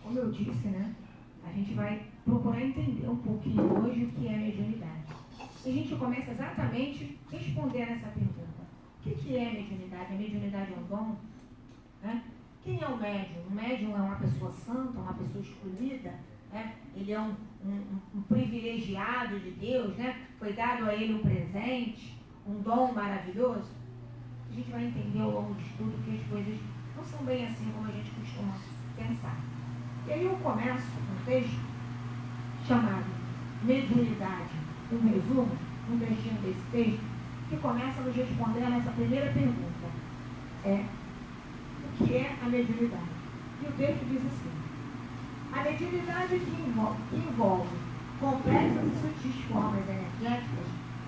como eu disse, né, a gente vai procurar entender um pouquinho hoje o que é mediunidade. E a gente começa exatamente respondendo essa pergunta. O que é mediunidade? A mediunidade é um dom? Né? Quem é o médium? O médium é uma pessoa santa, uma pessoa escolhida, né? Ele é um privilegiado de Deus, né? Foi dado a ele um presente, um dom maravilhoso. A gente vai entender ao longo do estudo que as coisas não são bem assim como a gente costuma pensar. E aí eu começo um texto chamado Mediunidade, um resumo, um trechinho desse texto, que começa a nos responder a nossa primeira pergunta. O que é a mediunidade? E o texto diz assim: a mediunidade que envolve complexas e sutis formas energéticas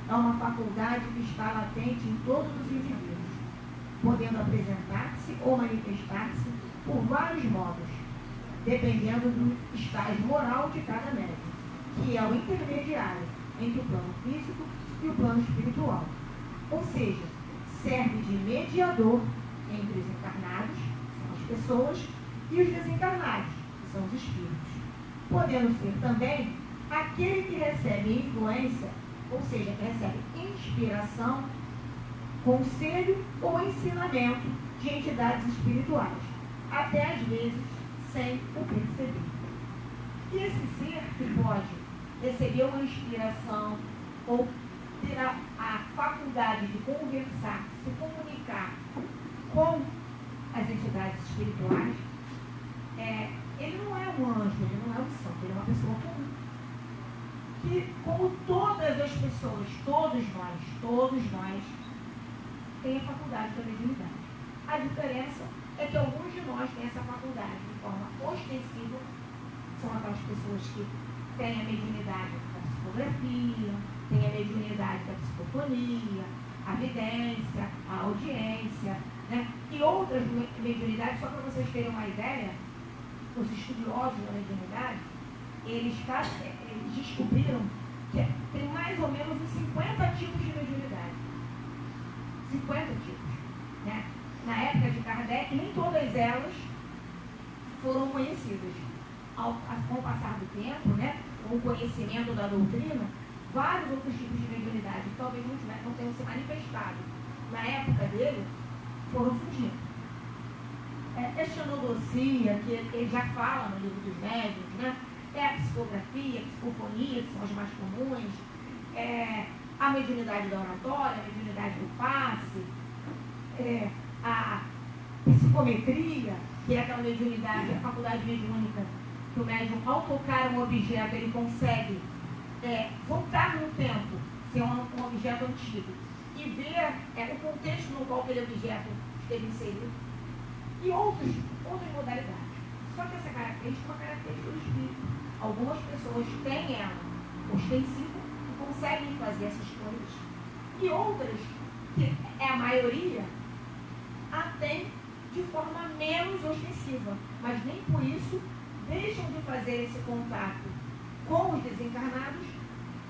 é uma faculdade que está latente em todos os indivíduos, podendo apresentar-se ou manifestar-se por vários modos, dependendo do estágio moral de cada médium, que é o intermediário entre o plano físico e o plano espiritual. Ou seja, serve de mediador entre os encarnados, que são as pessoas, e os desencarnados, que são os espíritos, podendo ser também aquele que recebe influência, ou seja, que recebe inspiração, conselho ou ensinamento de entidades espirituais, até às vezes sem o perceber. E esse ser que pode receber uma inspiração ou ter a faculdade de conversar, se comunicar com as entidades espirituais, ele não é um anjo, ele não é um santo, ele é uma pessoa comum. Que, como todas as pessoas, todos nós, tem a faculdade da mediunidade. A diferença é que alguns de nós têm essa faculdade de forma ostensiva, são aquelas pessoas que têm a mediunidade da psicografia, têm a mediunidade da psicofonia, a vidência, a audiência, né? E outras mediunidades, só para vocês terem uma ideia, os estudiosos da mediunidade, eles descobriram que tem mais ou menos uns 50 tipos de mediunidade. 50 tipos. Né? Na época de Kardec, nem todas elas foram conhecidas. Com o passar do tempo, né, com o conhecimento da doutrina, vários outros tipos de mediunidade que talvez não tenham se manifestado na época dele, foram surgindo. A xenodossia, que ele já fala no livro dos médiuns, né? A psicografia, a psicofonia, que são as mais comuns, a mediunidade da oratória, a mediunidade do passe, a psicometria, que é aquela mediunidade, a faculdade mediúnica, que o médium, ao tocar um objeto, ele consegue voltar no tempo, ser um objeto antigo, e ver o contexto no qual aquele objeto esteve inserido, e outras modalidades. Só que essa característica é uma característica do espírito. Algumas pessoas têm ela ostensiva e conseguem fazer essas coisas. E outras, que é a maioria, a tem de forma menos ostensiva. Mas nem por isso deixam de fazer esse contato com os desencarnados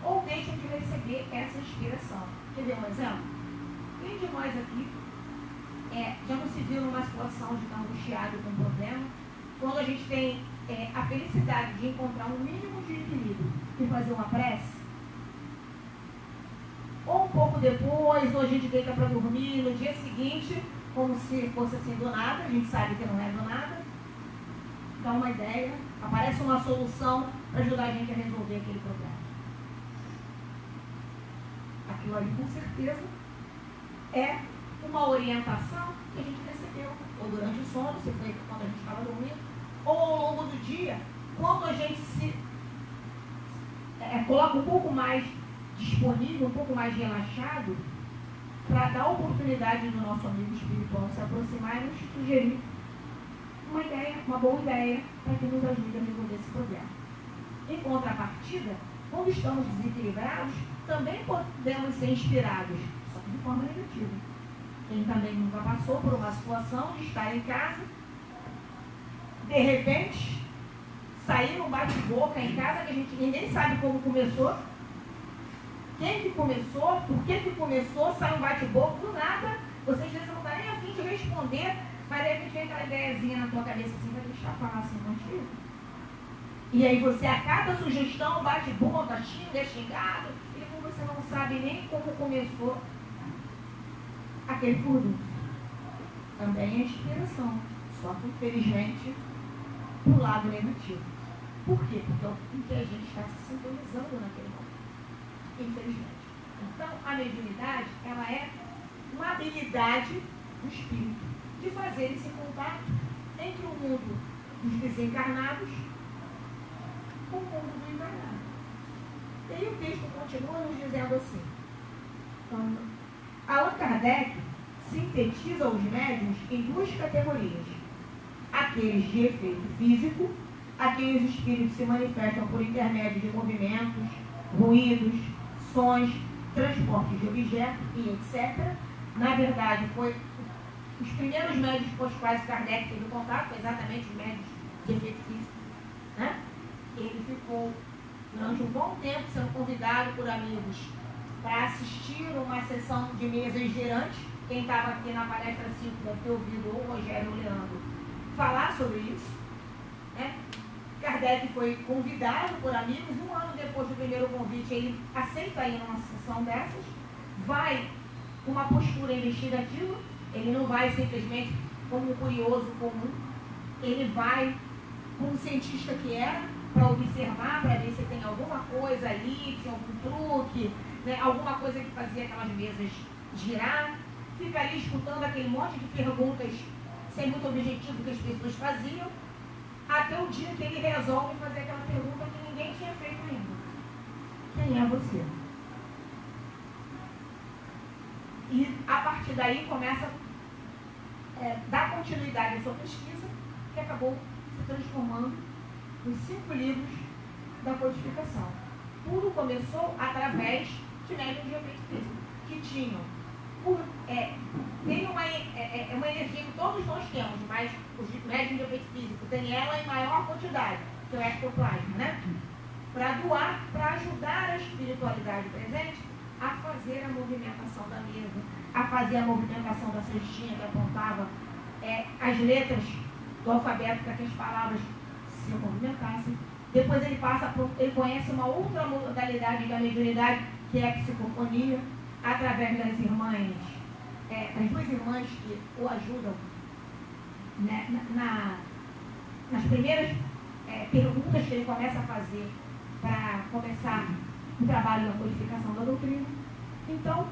ou deixam de receber essa inspiração. Quer ver um exemplo? Quem de nós aqui já não se viu numa situação de estar angustiado com um problema, quando a gente tem a felicidade de encontrar um mínimo de equilíbrio e fazer uma prece? Ou um pouco depois, ou a gente deita para dormir, no dia seguinte, como se fosse assim do nada, a gente sabe que não é do nada, dá uma ideia, aparece uma solução para ajudar a gente a resolver aquele problema. Aquilo ali, com certeza, é uma orientação que a gente recebeu, ou durante o sono, se foi quando a gente estava dormindo, ou ao longo do dia, quando a gente se coloca um pouco mais disponível, um pouco mais relaxado, para dar oportunidade do nosso amigo espiritual se aproximar e nos sugerir uma ideia, uma boa ideia, para que nos ajude a resolver esse problema. Em contrapartida, quando estamos desequilibrados, também podemos ser inspirados, só que de forma negativa. Quem também nunca passou por uma situação de estar em casa, de repente, sair um bate-boca em casa que ninguém sabe como começou, quem que começou, por que começou, sai um bate-boca do nada, você às vezes não está nem a fim de responder, mas de repente vem aquela ideiazinha na tua cabeça assim, vai deixar falar assim contigo? E aí você, a cada sugestão, bate boca, xinga, é xingado, e você não sabe nem como começou aquele furdunço. Também é inspiração, só que infelizmente pro lado negativo. Por quê? Porque é o que a gente está se sintonizando naquele momento, infelizmente. Então, a mediunidade, ela é uma habilidade do espírito de fazer esse contato entre o mundo dos desencarnados com o mundo do encarnado. E aí o texto continua nos dizendo assim: Allan Kardec sintetiza os médiuns em duas categorias: aqueles de efeito físico, a quem os espíritos se manifestam por intermédio de movimentos, ruídos, sons, transportes de objetos e etc. Na verdade, foi os primeiros médios com os quais Kardec teve contato, exatamente os médios de efeito físico, né? Ele ficou durante um bom tempo sendo convidado por amigos para assistir uma sessão de mesas girantes. Quem estava aqui na palestra 5 deve ter ouvido o Rogério ou o Leandro falar sobre isso, né? Kardec foi convidado por amigos, um ano depois do primeiro convite ele aceita ir numa sessão dessas, vai com uma postura investigativa, ele não vai simplesmente como um curioso comum, ele vai como um cientista que era, para observar, para ver se tem alguma coisa ali, tinha algum truque, né, alguma coisa que fazia aquelas mesas girar, fica ali escutando aquele monte de perguntas sem muito objetivo que as pessoas faziam, até o dia que ele resolve fazer aquela pergunta que ninguém tinha feito ainda: quem é você? E a partir daí começa a dar continuidade à sua pesquisa, que acabou se transformando nos 5 livros da codificação. Tudo começou através de médiuns de efeito físico, que tinham tem uma energia que todos nós temos, mas os médiuns de efeito físico têm ela em maior quantidade, que é o ectoplasma, né? Para doar, para ajudar a espiritualidade presente a fazer a movimentação da mesa, a fazer a movimentação da cestinha que apontava as letras do alfabeto para que as palavras se movimentassem. Depois ele conhece uma outra modalidade da mediunidade, que é a psicofonia, através das irmãs, as 2 irmãs que o ajudam, né, nas primeiras perguntas que ele começa a fazer para começar o trabalho da codificação da doutrina. Então,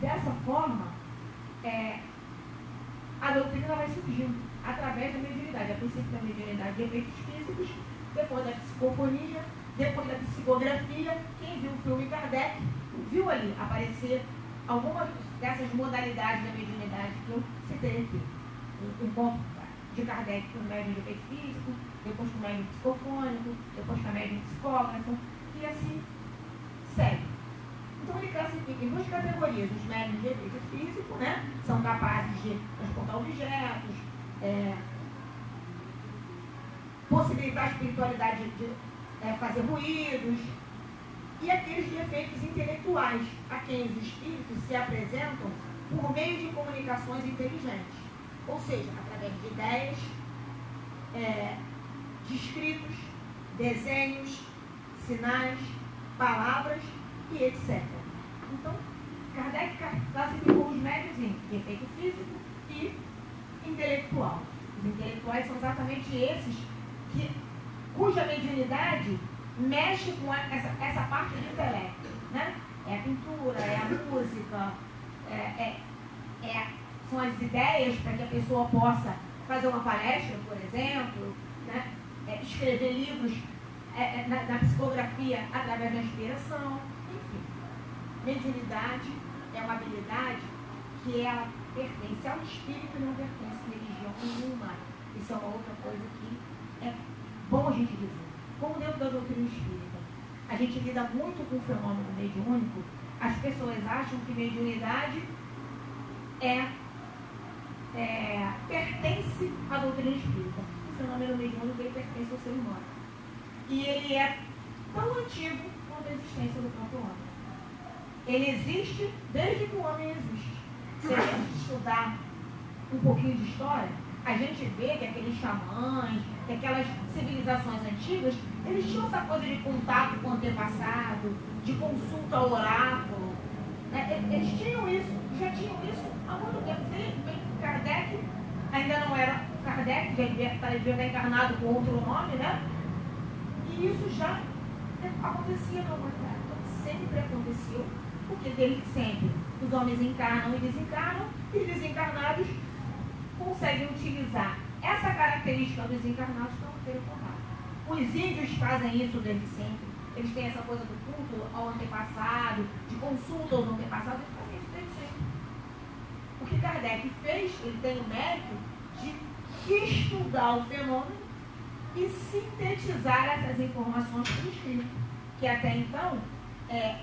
dessa forma, a doutrina vai surgindo através da mediunidade, a princípio da mediunidade de efeitos físicos, depois da psicofonia, depois da psicografia. Quem viu o filme Kardec viu ali aparecer algumas dessas modalidades da mediunidade que eu citei aqui. O encontro de Kardec com o médium de efeito físico, depois com o médium psicofônico, depois com o médium psicógrafo, e assim segue. Então ele classifica em 2 categorias: os médiuns de efeito físico, né? São capazes de transportar objetos, possibilitar a espiritualidade de fazer ruídos, e aqueles de efeitos intelectuais, a quem os espíritos se apresentam por meio de comunicações inteligentes, ou seja, através de ideias, de escritos, desenhos, sinais, palavras e etc. Então, Kardec classificou os médiuns em efeito físico e intelectual. Os intelectuais são exatamente esses cuja mediunidade mexe com essa parte do intelecto, né? É a pintura, é a música, são as ideias para que a pessoa possa fazer uma palestra, por exemplo, né? Escrever livros na psicografia através da inspiração, enfim. Mediunidade é uma habilidade que ela pertence ao espírito e não pertence à religião nenhuma. Isso é uma outra coisa que é bom a gente dizer. Como dentro da doutrina espírita a gente lida muito com o fenômeno mediúnico, as pessoas acham que mediunidade pertence à doutrina espírita. O fenômeno mediúnico ele pertence ao ser humano. E ele é tão antigo quanto a existência do próprio homem. Ele existe desde que o homem existe. Se a gente estudar um pouquinho de história, a gente vê que aqueles xamãs, que aquelas civilizações antigas, eles tinham essa coisa de contato com o antepassado, de consulta ao oráculo. Né? Eles tinham isso, já tinham isso há muito tempo. Kardec ainda não era Kardec, já devia estar encarnado com outro nome, né? E isso já acontecia na humanidade. Então sempre aconteceu, porque desde sempre os homens encarnam e desencarnam, e os desencarnados conseguem utilizar essa característica dos encarnados para não ter contato. Os índios fazem isso desde sempre. Eles têm essa coisa do culto ao antepassado, de consulta aos antepassados, eles fazem isso desde sempre. O que Kardec fez, ele tem o mérito de estudar o fenômeno e sintetizar essas informações por escrito, que até então,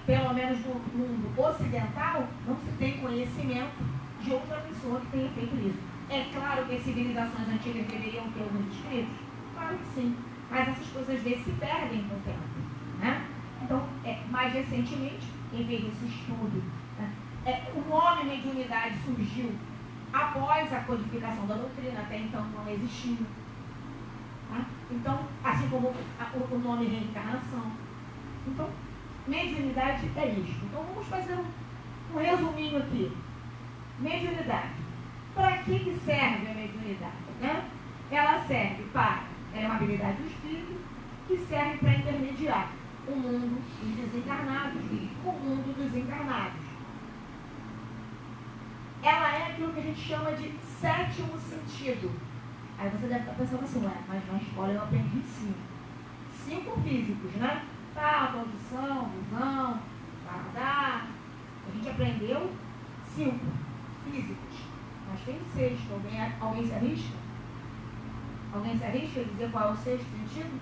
pelo menos no mundo ocidental, não se tem conhecimento de outra pessoa que tenha feito isso. É claro que as civilizações antigas deveriam ter alguns escritos, claro que sim, mas essas coisas às vezes se perdem com o tempo. Né? Então, mais recentemente, quem fez esse estudo, né? O nome mediunidade surgiu após a codificação da doutrina, até então não existia. Tá? Então, assim como o nome reencarnação. Então, mediunidade é isto. Então, vamos fazer um resuminho aqui. Mediunidade. Para que serve a mediunidade? Né? Ela serve para, é uma habilidade do espírito que serve para intermediar o mundo dos desencarnados com o mundo dos encarnados. Ela é aquilo que a gente chama de sétimo sentido. Aí você deve estar pensando assim, mas na escola eu aprendi 5. 5 físicos, né? Tato, audição, visão, paladar. A gente aprendeu 5 físicos. Mas tem 6. Alguém se arrisca? Alguém se arrisca a dizer qual é o 6º sentido?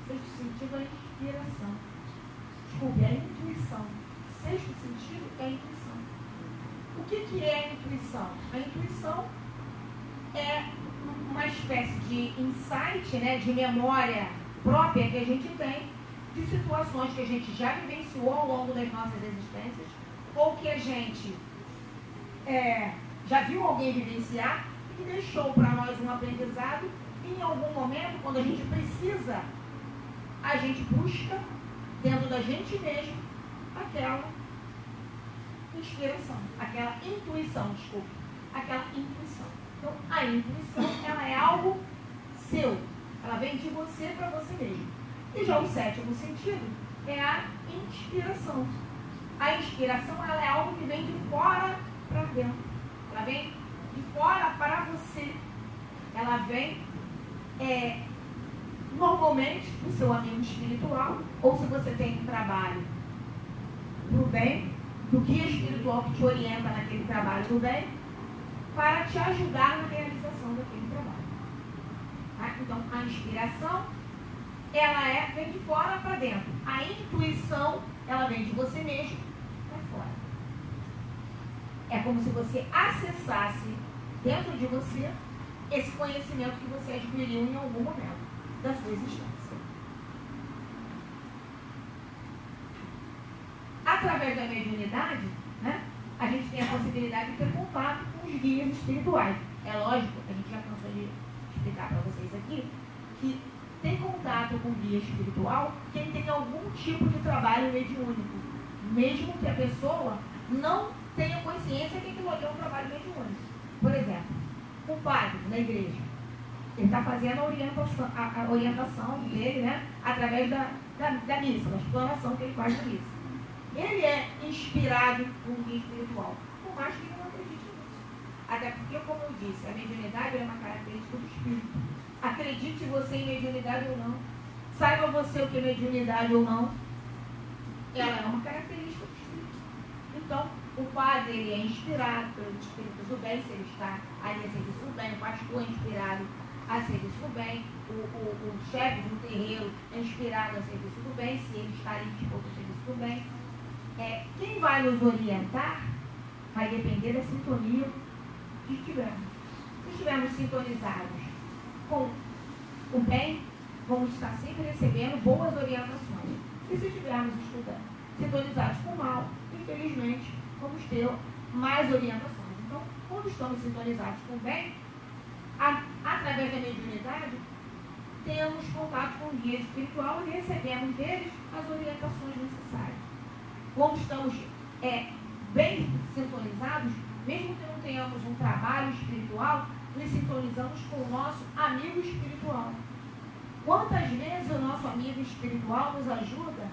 O 6º sentido é a inspiração. Desculpe, é a intuição. O 6º sentido é a intuição. O que é a intuição? A intuição é uma espécie de insight, né, de memória própria que a gente tem de situações que a gente já vivenciou ao longo das nossas existências, ou que a gente já viu alguém vivenciar e deixou para nós um aprendizado, e em algum momento, quando a gente precisa, a gente busca dentro da gente mesmo aquela inspiração, aquela intuição, aquela intuição. Então, a intuição, ela é algo seu, ela vem de você para você mesmo. E já o 7º sentido é a inspiração. A inspiração, ela é algo que vem de fora para dentro. Ela vem de fora para você. Ela vem, normalmente, do seu amigo espiritual, ou se você tem um trabalho do bem, do guia espiritual que te orienta naquele trabalho do bem, para te ajudar na realização daquele trabalho. Tá? Então, a inspiração, ela vem de fora para dentro. A intuição, ela vem de você mesmo para fora. É como se você acessasse dentro de você esse conhecimento que você adquiriu em algum momento da sua existência. Através da mediunidade, né, a gente tem a possibilidade de ter contato com os guias espirituais. É lógico, a gente já cansou de explicar para vocês aqui, que tem contato com o guia espiritual quem tem algum tipo de trabalho mediúnico, mesmo que a pessoa não tenha consciência que aquilo ali é um trabalho mediúnico. Por exemplo, o padre na igreja, ele está fazendo a orientação dele, né, através da missa, da explanação que ele faz da missa. Ele é inspirado por um guia espiritual, por mais que ele não acredite nisso. Até porque, como eu disse, a mediunidade é uma característica do espírito. Acredite você em mediunidade ou não, saiba você o que é mediunidade ou não, ela é uma característica do espírito. Então, o padre, ele é inspirado pelos espíritos do bem, se ele está ali a serviço do bem, o pastor é inspirado a serviço do bem, o chefe de um terreiro é inspirado a serviço do bem, se ele está ali disposto a serviço do bem. Quem vai nos orientar vai depender da sintonia que estivermos. Se estivermos sintonizados com o bem, vamos estar sempre recebendo boas orientações. E se estivermos sintonizados com o mal, infelizmente, vamos ter mais orientações. Então, quando estamos sintonizados com o bem, através da mediunidade, temos contato com o guia espiritual e recebemos deles as orientações necessárias. Quando estamos bem sintonizados, mesmo que não tenhamos um trabalho espiritual, nos sintonizamos com o nosso amigo espiritual. Quantas vezes o nosso amigo espiritual nos ajuda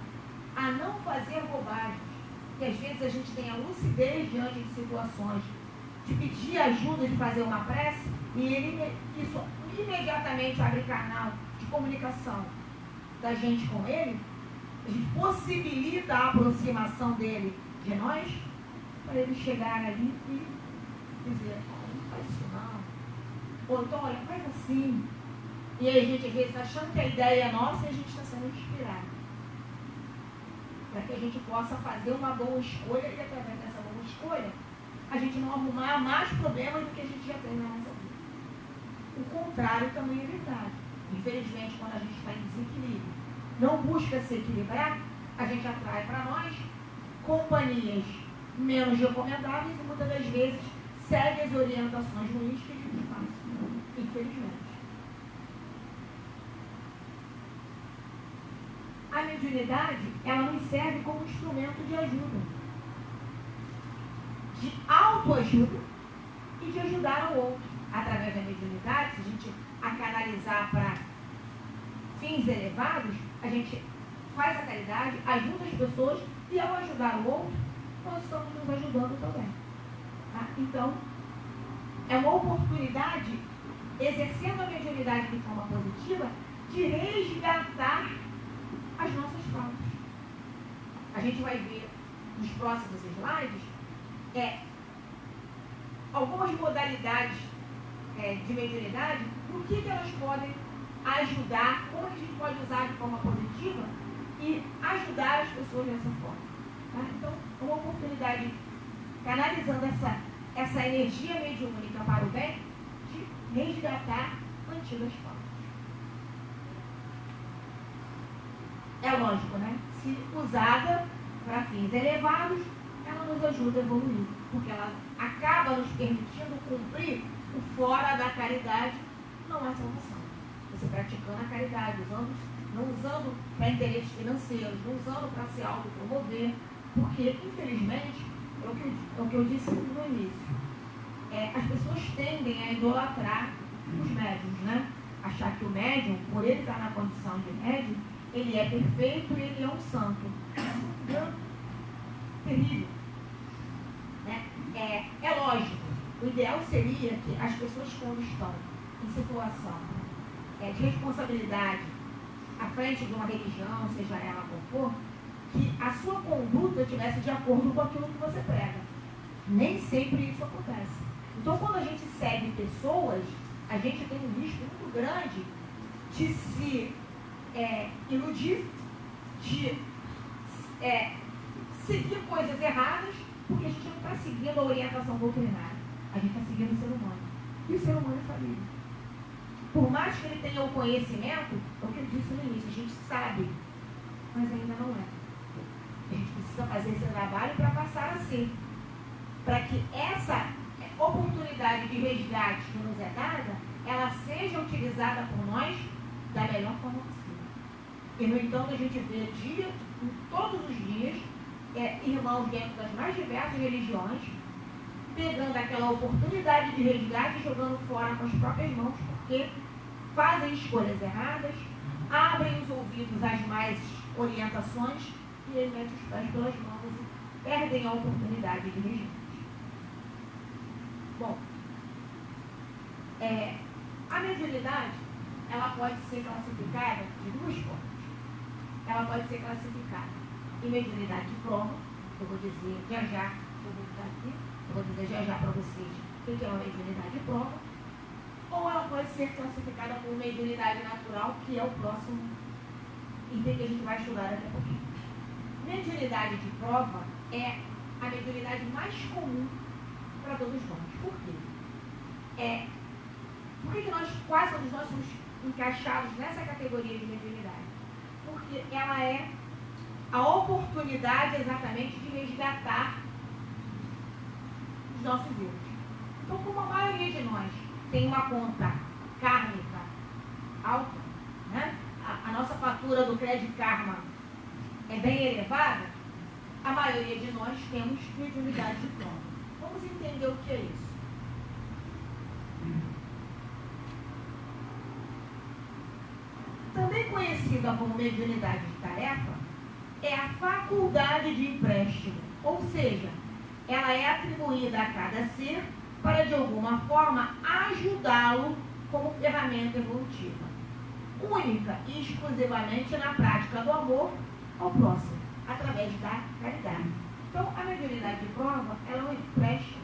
a não fazer bobagens? Que às vezes a gente tem a lucidez diante de situações, de pedir ajuda, de fazer uma prece, e isso imediatamente abre canal de comunicação da gente com ele, a gente possibilita a aproximação dele de nós, para ele chegar ali e dizer, não faz isso não. Ou então, olha, faz assim. E aí a gente às vezes está achando que a ideia é nossa e a gente está sendo inspirado. Para que a gente possa fazer uma boa escolha e através dessa boa escolha, a gente não arrumar mais problemas do que a gente já tem na nossa vida. O contrário também é verdade. Infelizmente, quando a gente está em desequilíbrio, não busca se equilibrar, a gente atrai para nós companhias menos recomendáveis e muitas das vezes segue as orientações ruins que a gente faz. Infelizmente. A mediunidade, ela nos serve como instrumento de ajuda, de autoajuda e de ajudar ao outro. Através da mediunidade, se a gente a canalizar para fins elevados, a gente faz a caridade, ajuda as pessoas e ao ajudar o outro, nós estamos nos ajudando também. Tá? Então, é uma oportunidade, exercendo a mediunidade de forma positiva, de resgatar as nossas faltas. A gente vai ver nos próximos slides algumas modalidades de mediunidade, no que elas podem ajudar, como que a gente pode usar de forma positiva e ajudar as pessoas dessa forma. Tá? Então, é uma oportunidade, canalizando essa energia mediúnica para o bem, de resgatar antigas faltas. É lógico, né? Se usada para fins elevados, ela nos ajuda a evoluir, porque ela acaba nos permitindo cumprir o fora da caridade, não é salvação. Você praticando a caridade, não usando para interesses financeiros, não usando para se autopromover, porque, infelizmente, é o que eu disse no início, as pessoas tendem a idolatrar os médiuns, né? Achar que o médium, por ele estar na condição de médium, ele é perfeito e ele é um santo. Isso é um engano terrível. Né? É lógico, o ideal seria que as pessoas, quando estão em situação de responsabilidade à frente de uma religião, seja ela qual for, que a sua conduta estivesse de acordo com aquilo que você prega. Nem sempre isso acontece. Então, quando a gente segue pessoas, a gente tem um risco muito grande de se iludir, de seguir coisas erradas, porque a gente não está seguindo a orientação doutrinária. A gente está seguindo o ser humano. E o ser humano é falível. Por mais que ele tenha o conhecimento, é o que eu disse no início, a gente sabe, mas ainda não é. A gente precisa fazer esse trabalho para passar a ser. Para que essa oportunidade de resgate que nos é dada, ela seja utilizada por nós da melhor forma possível. E, no entanto, a gente vê todos os dias, irmãos dentro das mais diversas religiões, pegando aquela oportunidade de resgate e jogando fora com as próprias mãos, porque fazem escolhas erradas, abrem os ouvidos às mais orientações e aí metem os pés pelas mãos e perdem a oportunidade de resgate. Bom, a mediunidade, ela pode ser classificada de duas formas. Ela pode ser classificada em mediunidade de prova, que eu vou dizer já, eu vou dizer já para vocês o que é uma mediunidade de prova, ou ela pode ser classificada como mediunidade natural, que é o próximo item que a gente vai estudar daqui a pouquinho. Mediunidade de prova é a mediunidade mais comum para todos nós. Por quê? Por que quase todos nós somos encaixados nessa categoria de mediunidade? Porque ela é a oportunidade exatamente de resgatar os nossos erros. Então, como a maioria de nós tem uma conta kármica alta, né? A nossa fatura do Credit Karma é bem elevada, a maioria de nós temos mediunidade de prova. Vamos entender o que é isso. Também conhecida como mediunidade de tarefa, é a faculdade de empréstimo, ou seja, ela é atribuída a cada ser para, de alguma forma, ajudá-lo como ferramenta evolutiva, única e exclusivamente na prática do amor ao próximo, através da caridade. Então, a mediunidade de prova, ela é um empréstimo,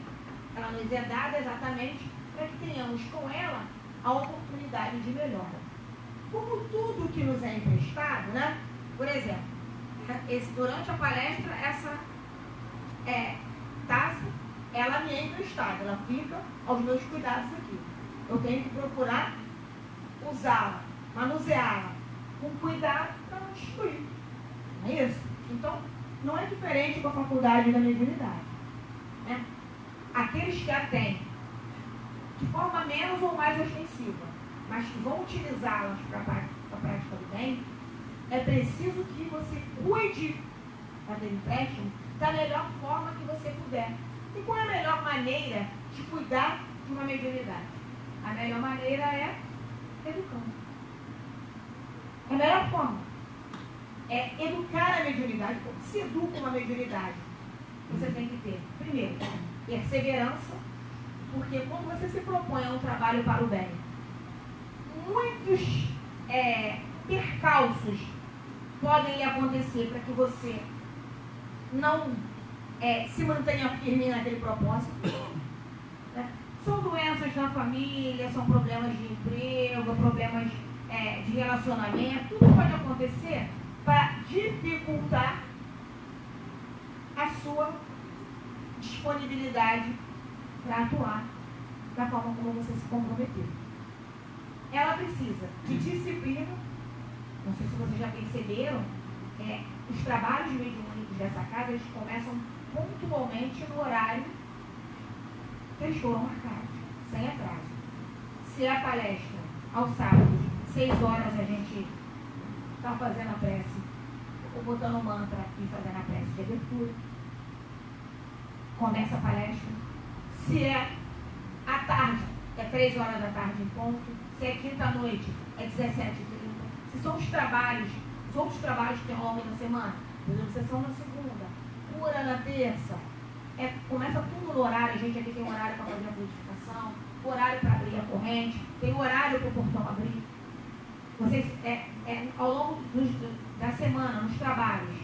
ela nos é dada exatamente para que tenhamos com ela a oportunidade de melhora. Como tudo que nos é emprestado, né? Por exemplo, durante a palestra, essa taça, ela me é emprestada, ela fica aos meus cuidados aqui. Eu tenho que procurar usá-la, manuseá-la com cuidado para não destruir. Não é isso? Então, não é diferente com a faculdade da mediunidade, né? Aqueles que a têm de forma menos ou mais ostensiva, mas que vão utilizá-las para a prática do bem, é preciso que você cuide daquele empréstimo da melhor forma que você puder. E qual é a melhor maneira de cuidar de uma mediunidade? A melhor maneira é educando. A melhor forma é educar a mediunidade. Como se educa uma mediunidade? Você tem que ter, primeiro, perseverança, porque quando você se propõe a um trabalho para o bem, muitos percalços podem lhe acontecer para que você não se mantenha firme naquele propósito. Né? São doenças na família, são problemas de emprego, problemas de relacionamento, tudo pode acontecer para dificultar a sua disponibilidade para atuar da forma como você se comprometeu. Ela precisa de disciplina. Não sei se vocês já perceberam, os trabalhos mediúnicos dessa casa, eles começam pontualmente no horário que eles foram marcados, sem atraso. Se a palestra, aos sábados, 6 horas, a gente está fazendo a prece, ou botando o mantra e fazendo a prece de abertura, começa a palestra. Se é à tarde, é 3 horas da tarde em ponto. Se é quinta-noite, é 17h30. Se são os outros trabalhos que tem ao longo da semana, por exemplo, sessão na segunda, cura na terça, começa tudo no horário. A gente aqui tem horário para fazer a purificação, horário para abrir a corrente, tem horário para o portão abrir. Vocês, ao longo da semana, nos trabalhos,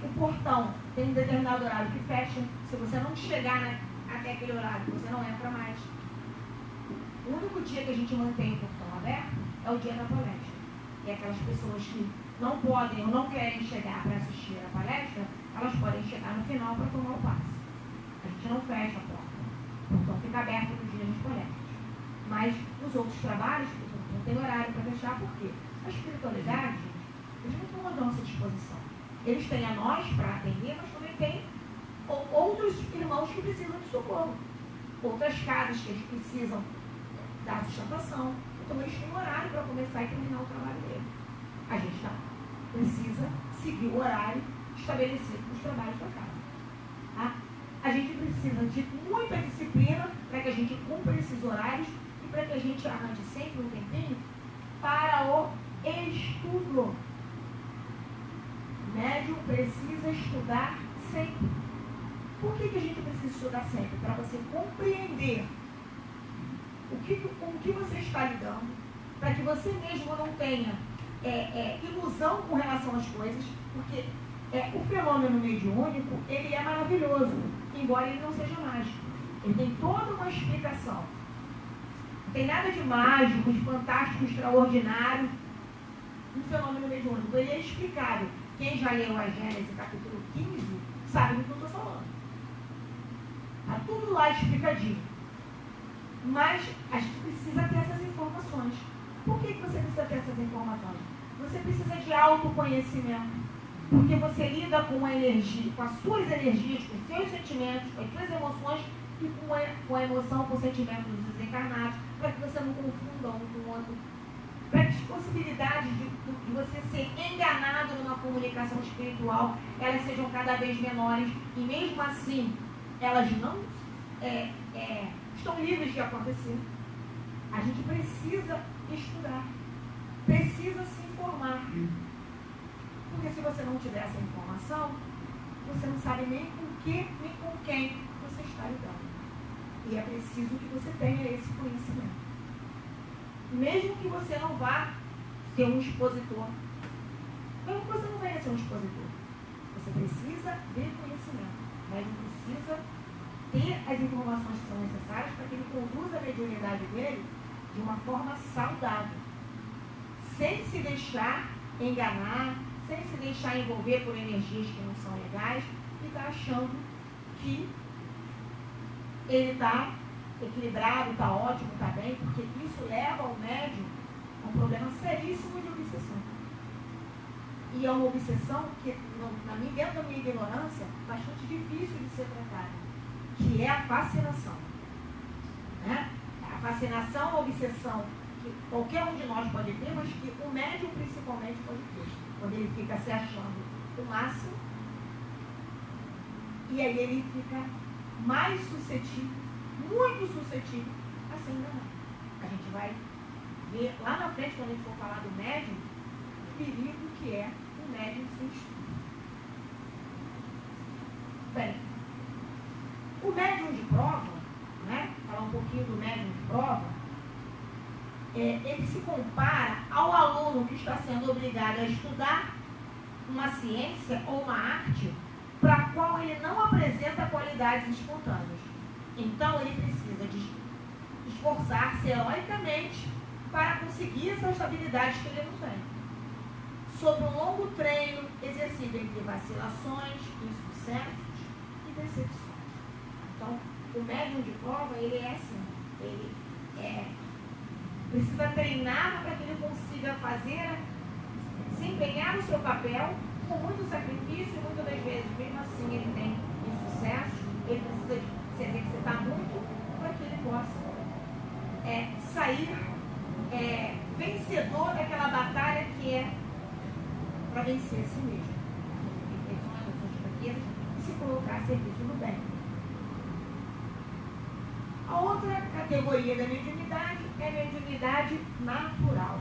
o portão tem um determinado horário que fecha. Se você não chegar até aquele horário, você não entra mais. O único dia que a gente mantém o portão aberto é o dia da palestra. E aquelas pessoas que não podem ou não querem chegar para assistir a palestra, elas podem chegar no final para tomar o passe. A gente não fecha a porta. O portão fica aberto no dia das palestras. Mas nos outros trabalhos, não tem horário para fechar, por quê? A espiritualidade, gente, eles não estão à nossa disposição. Eles têm a nós para atender, mas também tem outros irmãos que precisam de socorro. Outras casas que eles precisam da sustentação. Então eles têm horário para começar e terminar o trabalho dele. A gente precisa seguir o horário estabelecido nos trabalhos da casa. Tá? A gente precisa de muita disciplina para que a gente cumpra esses horários e para que a gente arranje sempre um tempinho para o estudo. O médium precisa estudar sempre. Por que a gente precisa estudar sempre? Para você compreender com o que você está lidando, para que você mesmo não tenha ilusão com relação às coisas, porque o fenômeno mediúnico, ele é maravilhoso, embora ele não seja mágico. Ele tem toda uma explicação. Não tem nada de mágico, de fantástico, extraordinário no fenômeno mediúnico. Ele é explicado. Quem já leu a Gênesis, capítulo 15, sabe do que eu estou falando. Está tudo lá explicadinho. Mas a gente precisa ter essas informações. Por que você precisa ter essas informações? Você precisa de autoconhecimento. Porque você lida com a energia, com as suas energias, com os seus sentimentos, com as suas emoções e com a emoção, com o sentimento dos desencarnados, para que você não confunda um com o outro, para que as possibilidades de você ser enganado numa comunicação espiritual, elas sejam cada vez menores, e mesmo assim, elas não estão livres de acontecer. A gente precisa estudar, precisa se informar, porque se você não tiver essa informação, você não sabe nem com que, nem com quem você está lidando. E é preciso que você tenha esse conhecimento. Mesmo que você não vá ser um expositor, mesmo que você não venha ser um expositor, você precisa de conhecimento, mas precisa ter as informações que são necessárias para que ele conduza a mediunidade dele de uma forma saudável, sem se deixar enganar, sem se deixar envolver por energias que não são legais e está achando que ele está equilibrado, está ótimo, está bem, porque isso leva ao médium a um problema seríssimo de obsessão. E é uma obsessão que, dentro da minha ignorância, é bastante difícil de ser tratada, que é a fascinação. Né? A fascinação, a obsessão, que qualquer um de nós pode ter, mas que o médium principalmente pode ter, quando ele fica se achando o máximo, e aí ele fica mais suscetível, muito suscetível a ser enganado. A gente vai ver lá na frente, quando a gente for falar do médium, o perigo que é o médium sem estudo. Bem, o médium de prova, né, falar um pouquinho do médium de prova, ele se compara ao aluno que está sendo obrigado a estudar uma ciência ou uma arte para a qual ele não apresenta qualidades espontâneas. Então, ele precisa de esforçar-se heroicamente para conseguir essas habilidades que ele não tem. Sob um longo treino, exercido entre vacilações, insucessos e decepções. Então, o médium de prova, ele é assim. Ele precisa treinar para que ele consiga fazer, se empenhar no seu papel, com muito sacrifício, muitas das vezes, mesmo assim, ele tem insucesso, ele precisa se exercitar muito para que ele possa sair vencedor daquela batalha que é para vencer a si mesmo, as suas imperfeições, as suas fraquezas, e se colocar a serviço do bem. A outra categoria da mediunidade é a mediunidade natural.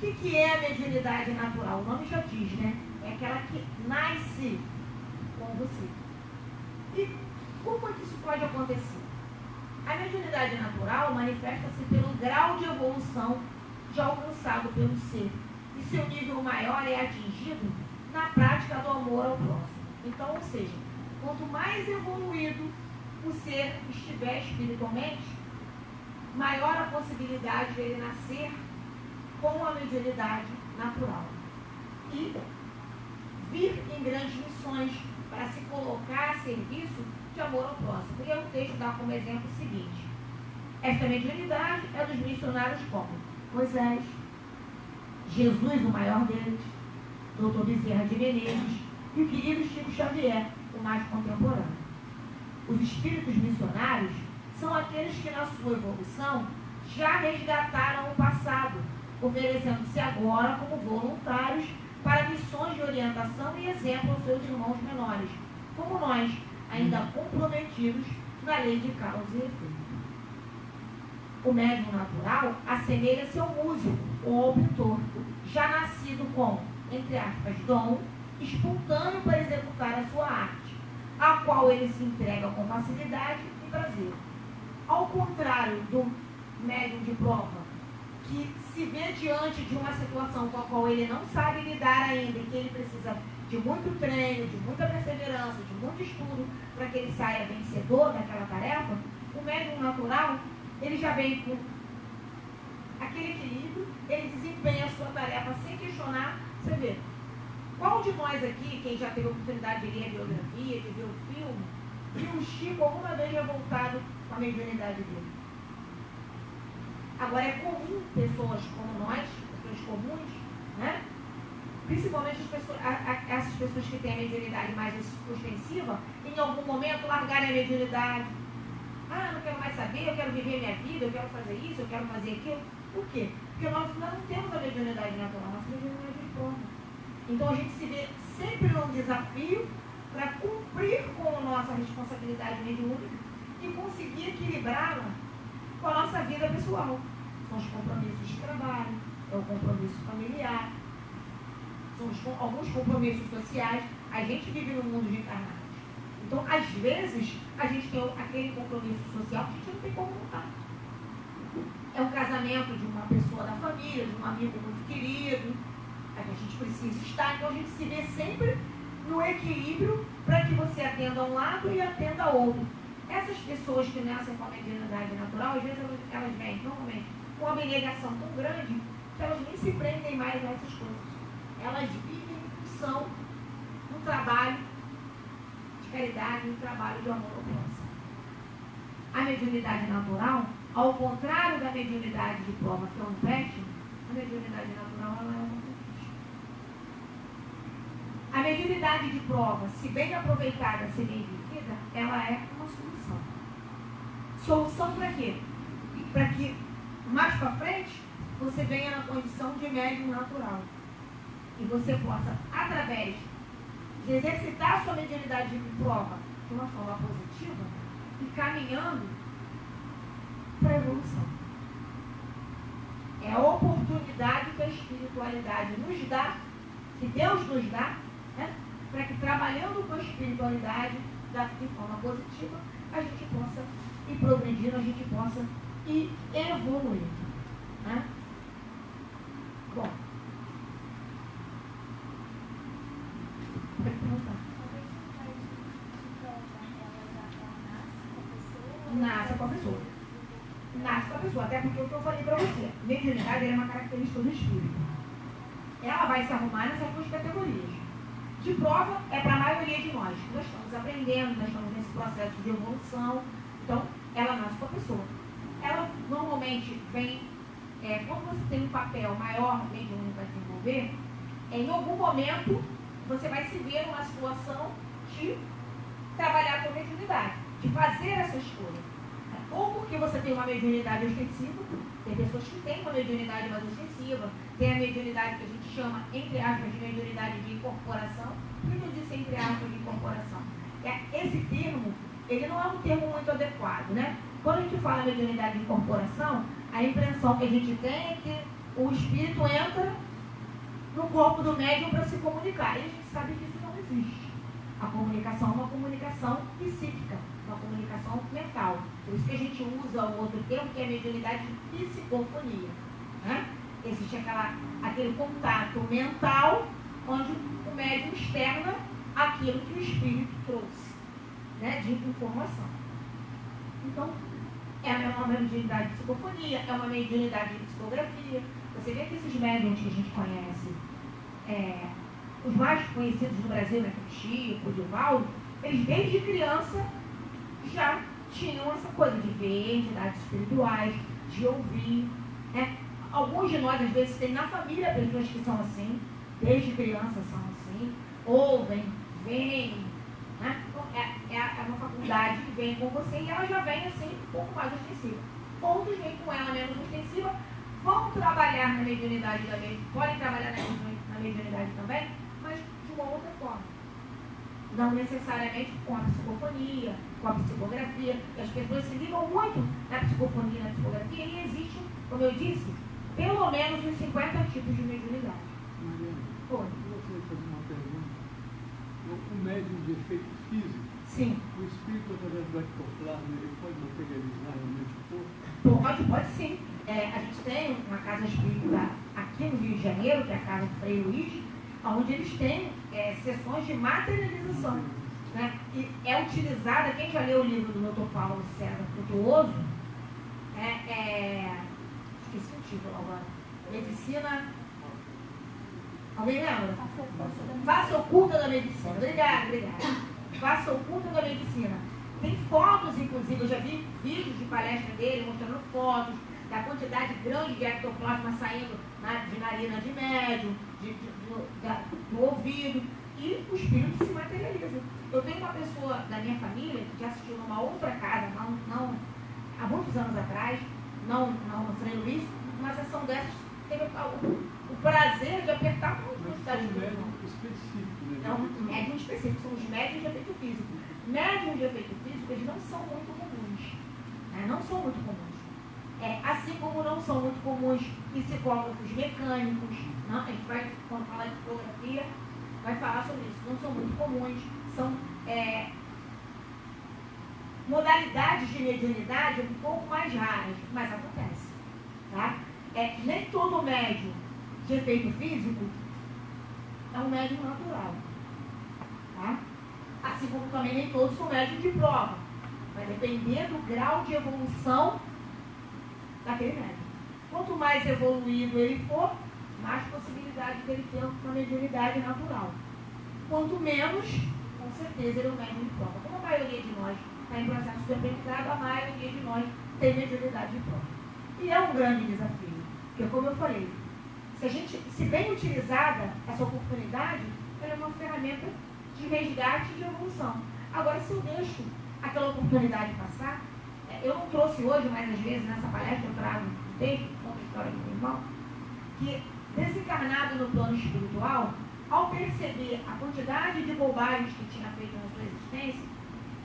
O que é a mediunidade natural? O nome já diz, né? É aquela que nasce com você. E como é que isso pode acontecer? A mediunidade natural manifesta-se pelo grau de evolução já alcançado pelo ser. E seu nível maior é atingido na prática do amor ao próximo. Então, ou seja, quanto mais evoluído o ser estiver espiritualmente, maior a possibilidade de ele nascer com a mediunidade natural. E vir em grandes missões para se colocar a serviço de amor ao próximo. E o texto dá como exemplo o seguinte: esta mediunidade é dos missionários como Moisés, Jesus, o maior deles, Dr. Bezerra de Menezes e o querido Chico Xavier, o mais contemporâneo. Os espíritos missionários são aqueles que na sua evolução já resgataram o passado, oferecendo-se agora como voluntários para missões de orientação e exemplo aos seus irmãos menores, como nós, ainda comprometidos na lei de causa e efeito. O médium natural assemelha-se ao músico ou ao pintor, já nascido com, entre aspas, dom espontâneo para executar a sua arte, a qual ele se entrega com facilidade e prazer. Ao contrário do médium de prova, que se vê diante de uma situação com a qual ele não sabe lidar ainda e que ele precisa de muito treino, de muita perseverança, de muito estudo para que ele saia vencedor daquela tarefa, o médium natural, ele já vem com aquele equilíbrio, ele desempenha a sua tarefa sem questionar. Você vê, qual de nós aqui, quem já teve a oportunidade de ler a biografia, de ver o filme, viu o Chico alguma vez revoltado com a mediunidade dele? Agora, é comum pessoas como nós, pessoas comuns, né, principalmente essas pessoas que têm a mediunidade mais ostensiva, em algum momento largarem a mediunidade. Ah, não quero mais saber, eu quero viver minha vida, eu quero fazer isso, eu quero fazer aquilo. Por quê? Porque nós não temos a mediunidade natural, nossa mediunidade é de forma. Então a gente se vê sempre num desafio para cumprir com a nossa responsabilidade mediúnica e conseguir equilibrá-la com a nossa vida pessoal. São os compromissos de trabalho, é o compromisso familiar, são alguns compromissos sociais. A gente vive no mundo de encarnados. Então, às vezes, a gente tem aquele compromisso social que a gente não tem como mudar. É um casamento de uma pessoa da família, de um amigo muito querido, a gente precisa estar. Então, a gente se vê sempre no equilíbrio para que você atenda a um lado e atenda ao outro. Essas pessoas que nascem com a mediunidade natural, às vezes elas vêm, normalmente, com uma abnegação tão grande que elas nem se prendem mais a essas coisas. Elas vivem em função do trabalho de caridade, do trabalho de amor ao próximo. A mediunidade natural, ao contrário da mediunidade de prova, que é um teste, a mediunidade natural ela é uma conquista. A mediunidade de prova, se bem aproveitada, se bem vivida, ela é uma solução. Solução para quê? Para que mais para frente você venha na condição de médium natural. E você possa, através de exercitar a sua mediunidade de prova de uma forma positiva, e caminhando para a evolução. É a oportunidade que a espiritualidade nos dá, que Deus nos dá, né, para que trabalhando com a espiritualidade de forma positiva, a gente possa ir progredindo, a gente possa ir evoluindo. Né? Bom. Pode perguntar. Nasce com a pessoa. Nasce com a pessoa, até porque o que eu falei para você, mediunidade é uma característica do espírito. Ela vai se arrumar nessas duas categorias. De prova é para a maioria de nós. Nós estamos aprendendo, nós estamos nesse processo de evolução. Então, ela nasce com a pessoa. Ela normalmente vem, quando você tem um papel maior mediúnico a desenvolver, em algum momento você vai se ver numa situação de trabalhar com mediunidade, de fazer essa escolha. Ou porque você tem uma mediunidade ostensiva, tem pessoas que têm uma mediunidade mais ostensiva, tem a mediunidade que a gente chama, entre aspas, de mediunidade de incorporação. Por que eu disse entre aspas de incorporação? Esse termo, ele não é um termo muito adequado, né? Quando a gente fala mediunidade de incorporação, a impressão que a gente tem é que o espírito entra no corpo do médium para se comunicar. E a gente sabe que isso não existe. A comunicação é uma comunicação psíquica, uma comunicação mental. Por isso que a gente usa o outro termo, que é a mediunidade de psicofonia. Né? Existe aquele contato mental, onde o médium externa aquilo que o espírito trouxe, né, de informação. Então, é uma mediunidade de psicofonia, é uma mediunidade de psicografia. Você vê que esses médiums que a gente conhece, os mais conhecidos no Brasil, né, Chico, o Divaldo, eles desde criança já tinham essa coisa de ver entidades espirituais, de ouvir. Né? Alguns de nós, às vezes, tem na família pessoas que são assim, desde criança são assim, ouvem, veem. Né? Então, é uma faculdade que vem com você e ela já vem assim, um pouco mais ostensiva. Outros vêm com ela menos ostensiva, vão trabalhar na mediunidade também, podem trabalhar na mediunidade também, mas de uma outra forma. Não necessariamente com a psicofonia, com a psicografia. As pessoas se ligam muito na psicofonia e na psicografia e existem, como eu disse, pelo menos uns 50 tipos de mediunidade. Mariana, Oi. eu gostaria de fazer uma pergunta. O médium de efeito físico, Sim. o espírito através do ectoplasma, ele pode materializar realmente o corpo? Pode sim. A gente tem uma casa espírita aqui no Rio de Janeiro, que é a casa do Frei Luiz, onde eles têm sessões de materialização. Né? E é utilizada, quem já leu o livro do Dr. Paulo César Frutuoso, esqueci o título agora, Medicina... Alguém lembra? Face Oculta da Medicina. Obrigada. Face Oculta da Medicina. Tem fotos, inclusive, eu já vi vídeos de palestra dele mostrando fotos da quantidade grande de ectoplasma saindo de narina de médium, do ouvido, e o espírito se materializa. Eu tenho uma pessoa da minha família que assistiu numa outra casa, não há muitos anos atrás, não no Frei Luiz, uma sessão dessas teve o prazer de apertar a mão de quantidade de médium específico, né? É um médium específico, são os médiums de efeito físico. Médiums de efeito físico, eles não são muito comuns. Né? Não são muito comuns. Assim como não são muito comuns psicólogos mecânicos. Não? A gente vai, quando falar de fotografia, vai falar sobre isso. Não são muito comuns. São modalidades de mediunidade um pouco mais raras, mas acontece. Tá? Nem todo médium de efeito físico é um médium natural. Tá? Assim como também nem todos são médiums de prova. Vai depender do grau de evolução daquele médium. Quanto mais evoluído ele for, mais possibilidade dele ter uma mediunidade natural. Quanto menos, com certeza ele é um médium de prova. Como a maioria de nós está em processo de aprendizado, a maioria de nós tem mediunidade de prova. E é um grande desafio. Porque, como eu falei, se bem utilizada essa oportunidade, ela é uma ferramenta de resgate e de evolução. Agora, se eu deixo aquela oportunidade passar, eu não trouxe hoje, mas às vezes nessa palestra eu trago um texto, outra história do meu irmão, que desencarnado no plano espiritual, ao perceber a quantidade de bobagens que tinha feito na sua existência,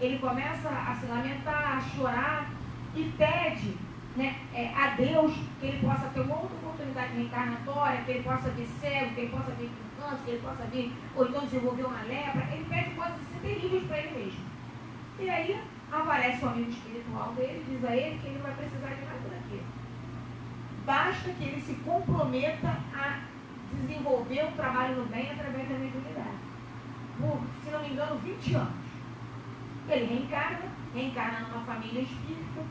ele começa a se lamentar, a chorar e pede, né, a Deus que ele possa ter uma outra oportunidade reencarnatória, que ele possa vir cego, que ele possa vir com câncer, que ele possa vir, ou então desenvolver uma lepra. Ele pede coisas assim terríveis para ele mesmo. E aí aparece o amigo espiritual dele e diz a ele que ele não vai precisar de nada daquilo. Basta que ele se comprometa a desenvolver um trabalho no bem através da mediunidade. Por, se não me engano, 20 anos. Ele reencarna numa família espírita.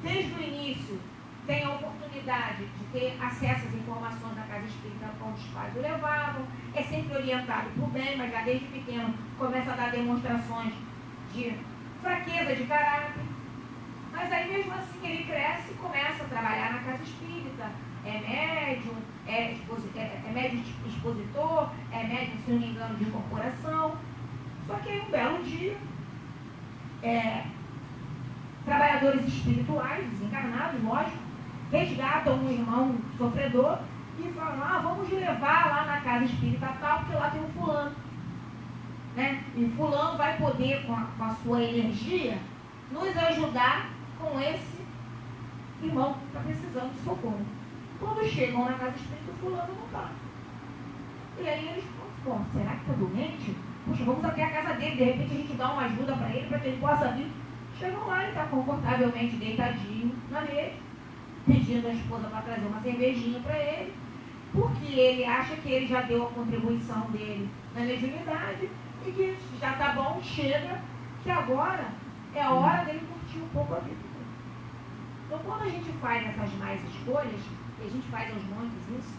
Desde o início, tem a oportunidade de ter acesso às informações da casa espírita como os pais o levavam. É sempre orientado para o bem, mas já desde pequeno começa a dar demonstrações de fraqueza de caráter. Mas aí mesmo assim ele cresce e começa a trabalhar na casa espírita. É médium, é médium expositor, é médium, se não me engano, de corporação. Só que aí um belo dia, trabalhadores espirituais, desencarnados, lógico, resgatam um irmão sofredor e falam, vamos levar lá na casa espírita tal, porque lá tem um fulano. Né? E o fulano vai poder, com a sua energia, nos ajudar com esse irmão que está precisando de socorro. Quando chegam na casa espírita, o fulano não está. E aí eles falam, será que está doente? Puxa, vamos até a casa dele, de repente a gente dá uma ajuda para ele, para que ele possa vir. Chegam lá, ele está confortavelmente deitadinho na rede, pedindo a esposa para trazer uma cervejinha para ele, porque ele acha que ele já deu a contribuição dele na mediunidade e que já está bom, chega, que agora é a hora dele curtir um pouco a vida. Então, quando a gente faz essas más escolhas, e a gente faz aos montes isso,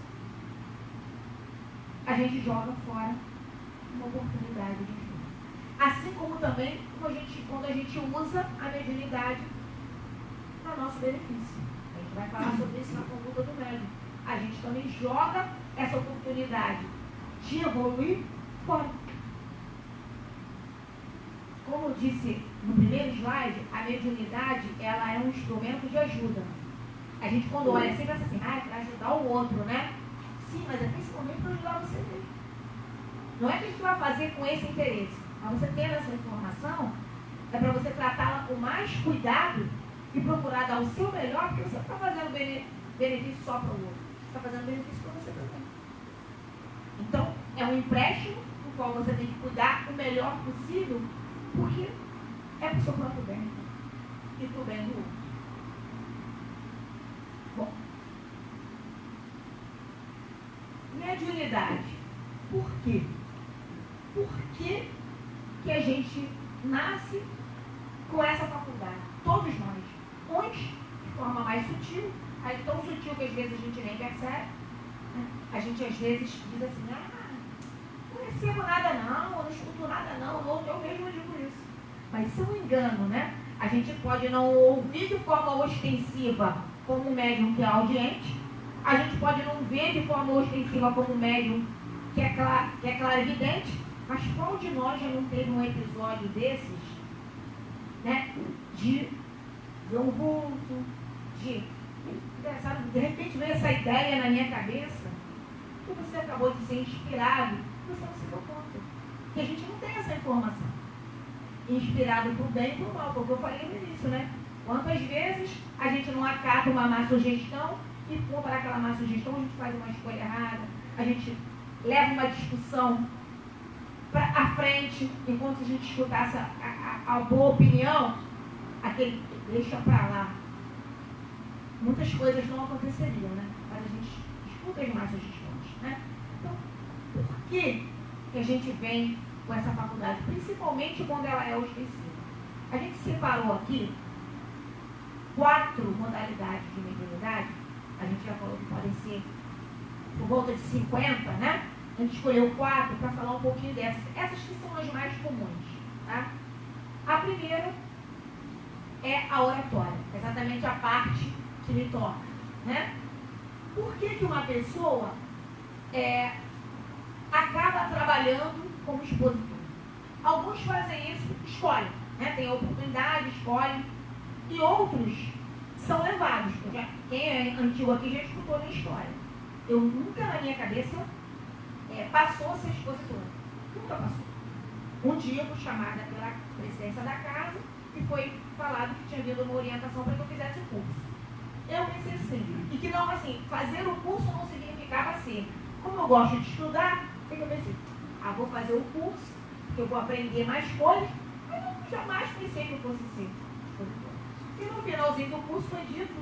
a gente joga fora uma oportunidade de vida. Assim como também quando a gente usa a mediunidade para nosso benefício. A gente vai falar sobre isso na conduta do médium. A gente também joga essa oportunidade de evoluir fora. Como eu disse no primeiro slide, a mediunidade ela é um instrumento de ajuda. A gente quando olha assim, pensa assim, para ajudar o outro, né? Sim, mas é principalmente para ajudar você mesmo. Não é que a gente vai fazer com esse interesse. Mas você tendo essa informação, é para você tratá-la com mais cuidado e procurar dar o seu melhor, porque você não está fazendo benefício só para o outro. Você está fazendo benefício para você também. Então, é um empréstimo no qual você tem que cuidar o melhor possível, porque é para o seu próprio bem e para o bem do outro. Bom, mediunidade. Por quê? Por que a gente nasce com essa faculdade? Todos nós. Uns de forma mais sutil, aí tão sutil que às vezes a gente nem percebe. Né? A gente às vezes diz assim, não recebo nada não, eu não escuto nada não, eu mesmo digo isso. Mas isso é um engano, né? A gente pode não ouvir de forma ostensiva como um médium que é audiente, A gente pode não ver de forma ostensiva como médium, que é clarividente, mas qual de nós já não teve um episódio desses, né, de ver um vulto, de repente veio essa ideia na minha cabeça, que você acabou de ser inspirado, você não se deu conta. Porque a gente não tem essa informação. Inspirado para o bem e para o mal, porque eu falei no início, né? Quantas vezes a gente não acata uma má sugestão e para aquela má sugestão a gente faz uma escolha errada, a gente leva uma discussão à frente, enquanto a gente escutasse a boa opinião, aquele deixa para lá. Muitas coisas não aconteceriam, né? Mas a gente escuta as más sugestões, né? Então, por que a gente vem com essa faculdade? Principalmente quando ela é ostensiva. A gente separou aqui 4 modalidades de mediunidade. A gente já falou que podem ser por volta de 50, né? A gente escolheu 4 para falar um pouquinho dessas. Essas que são as mais comuns, tá? A primeira é a oratória, exatamente a parte que me toca, né? Por que uma pessoa acaba trabalhando como expositor? Alguns fazem isso, escolhem, né? Tem a oportunidade, escolhem, e outros são levados. Quem é antigo aqui já escutou a minha história. Eu nunca na minha cabeça passou a ser expositora. Nunca passou. Um dia eu fui chamada pela presidência da casa e foi falado que tinha vindo uma orientação para que eu fizesse o curso. Eu pensei sim. E que não, assim, fazer o curso não significava ser. Como eu gosto de estudar, eu pensei, vou fazer o curso, porque eu vou aprender mais coisas, mas eu jamais pensei que eu fosse ser expositora. E no finalzinho do curso foi dito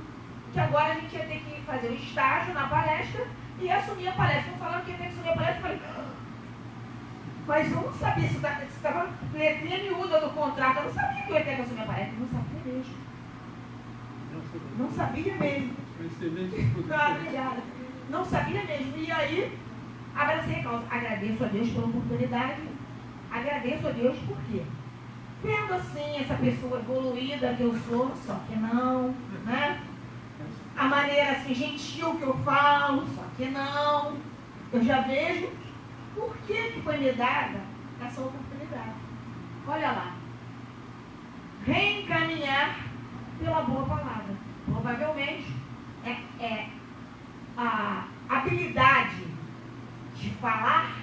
que agora a gente ia ter que fazer um estágio na palestra e assumir a palestra. Não falaram que ia ter que assumir a palestra, eu falei, mas eu não sabia se estava letrinha miúda do contrato, eu não sabia que eu ia ter que assumir a palestra, eu não sabia mesmo. Não sabia mesmo. Obrigada. Não sabia mesmo. E aí, abracei a causa. Agradeço a Deus pela oportunidade. Agradeço a Deus por quê? Vendo assim essa pessoa evoluída que eu sou, só que não, né? A maneira assim gentil que eu falo, só que não. Eu já vejo por que foi me dada essa oportunidade. Olha lá. Reencaminhar pela boa palavra. Provavelmente a habilidade de falar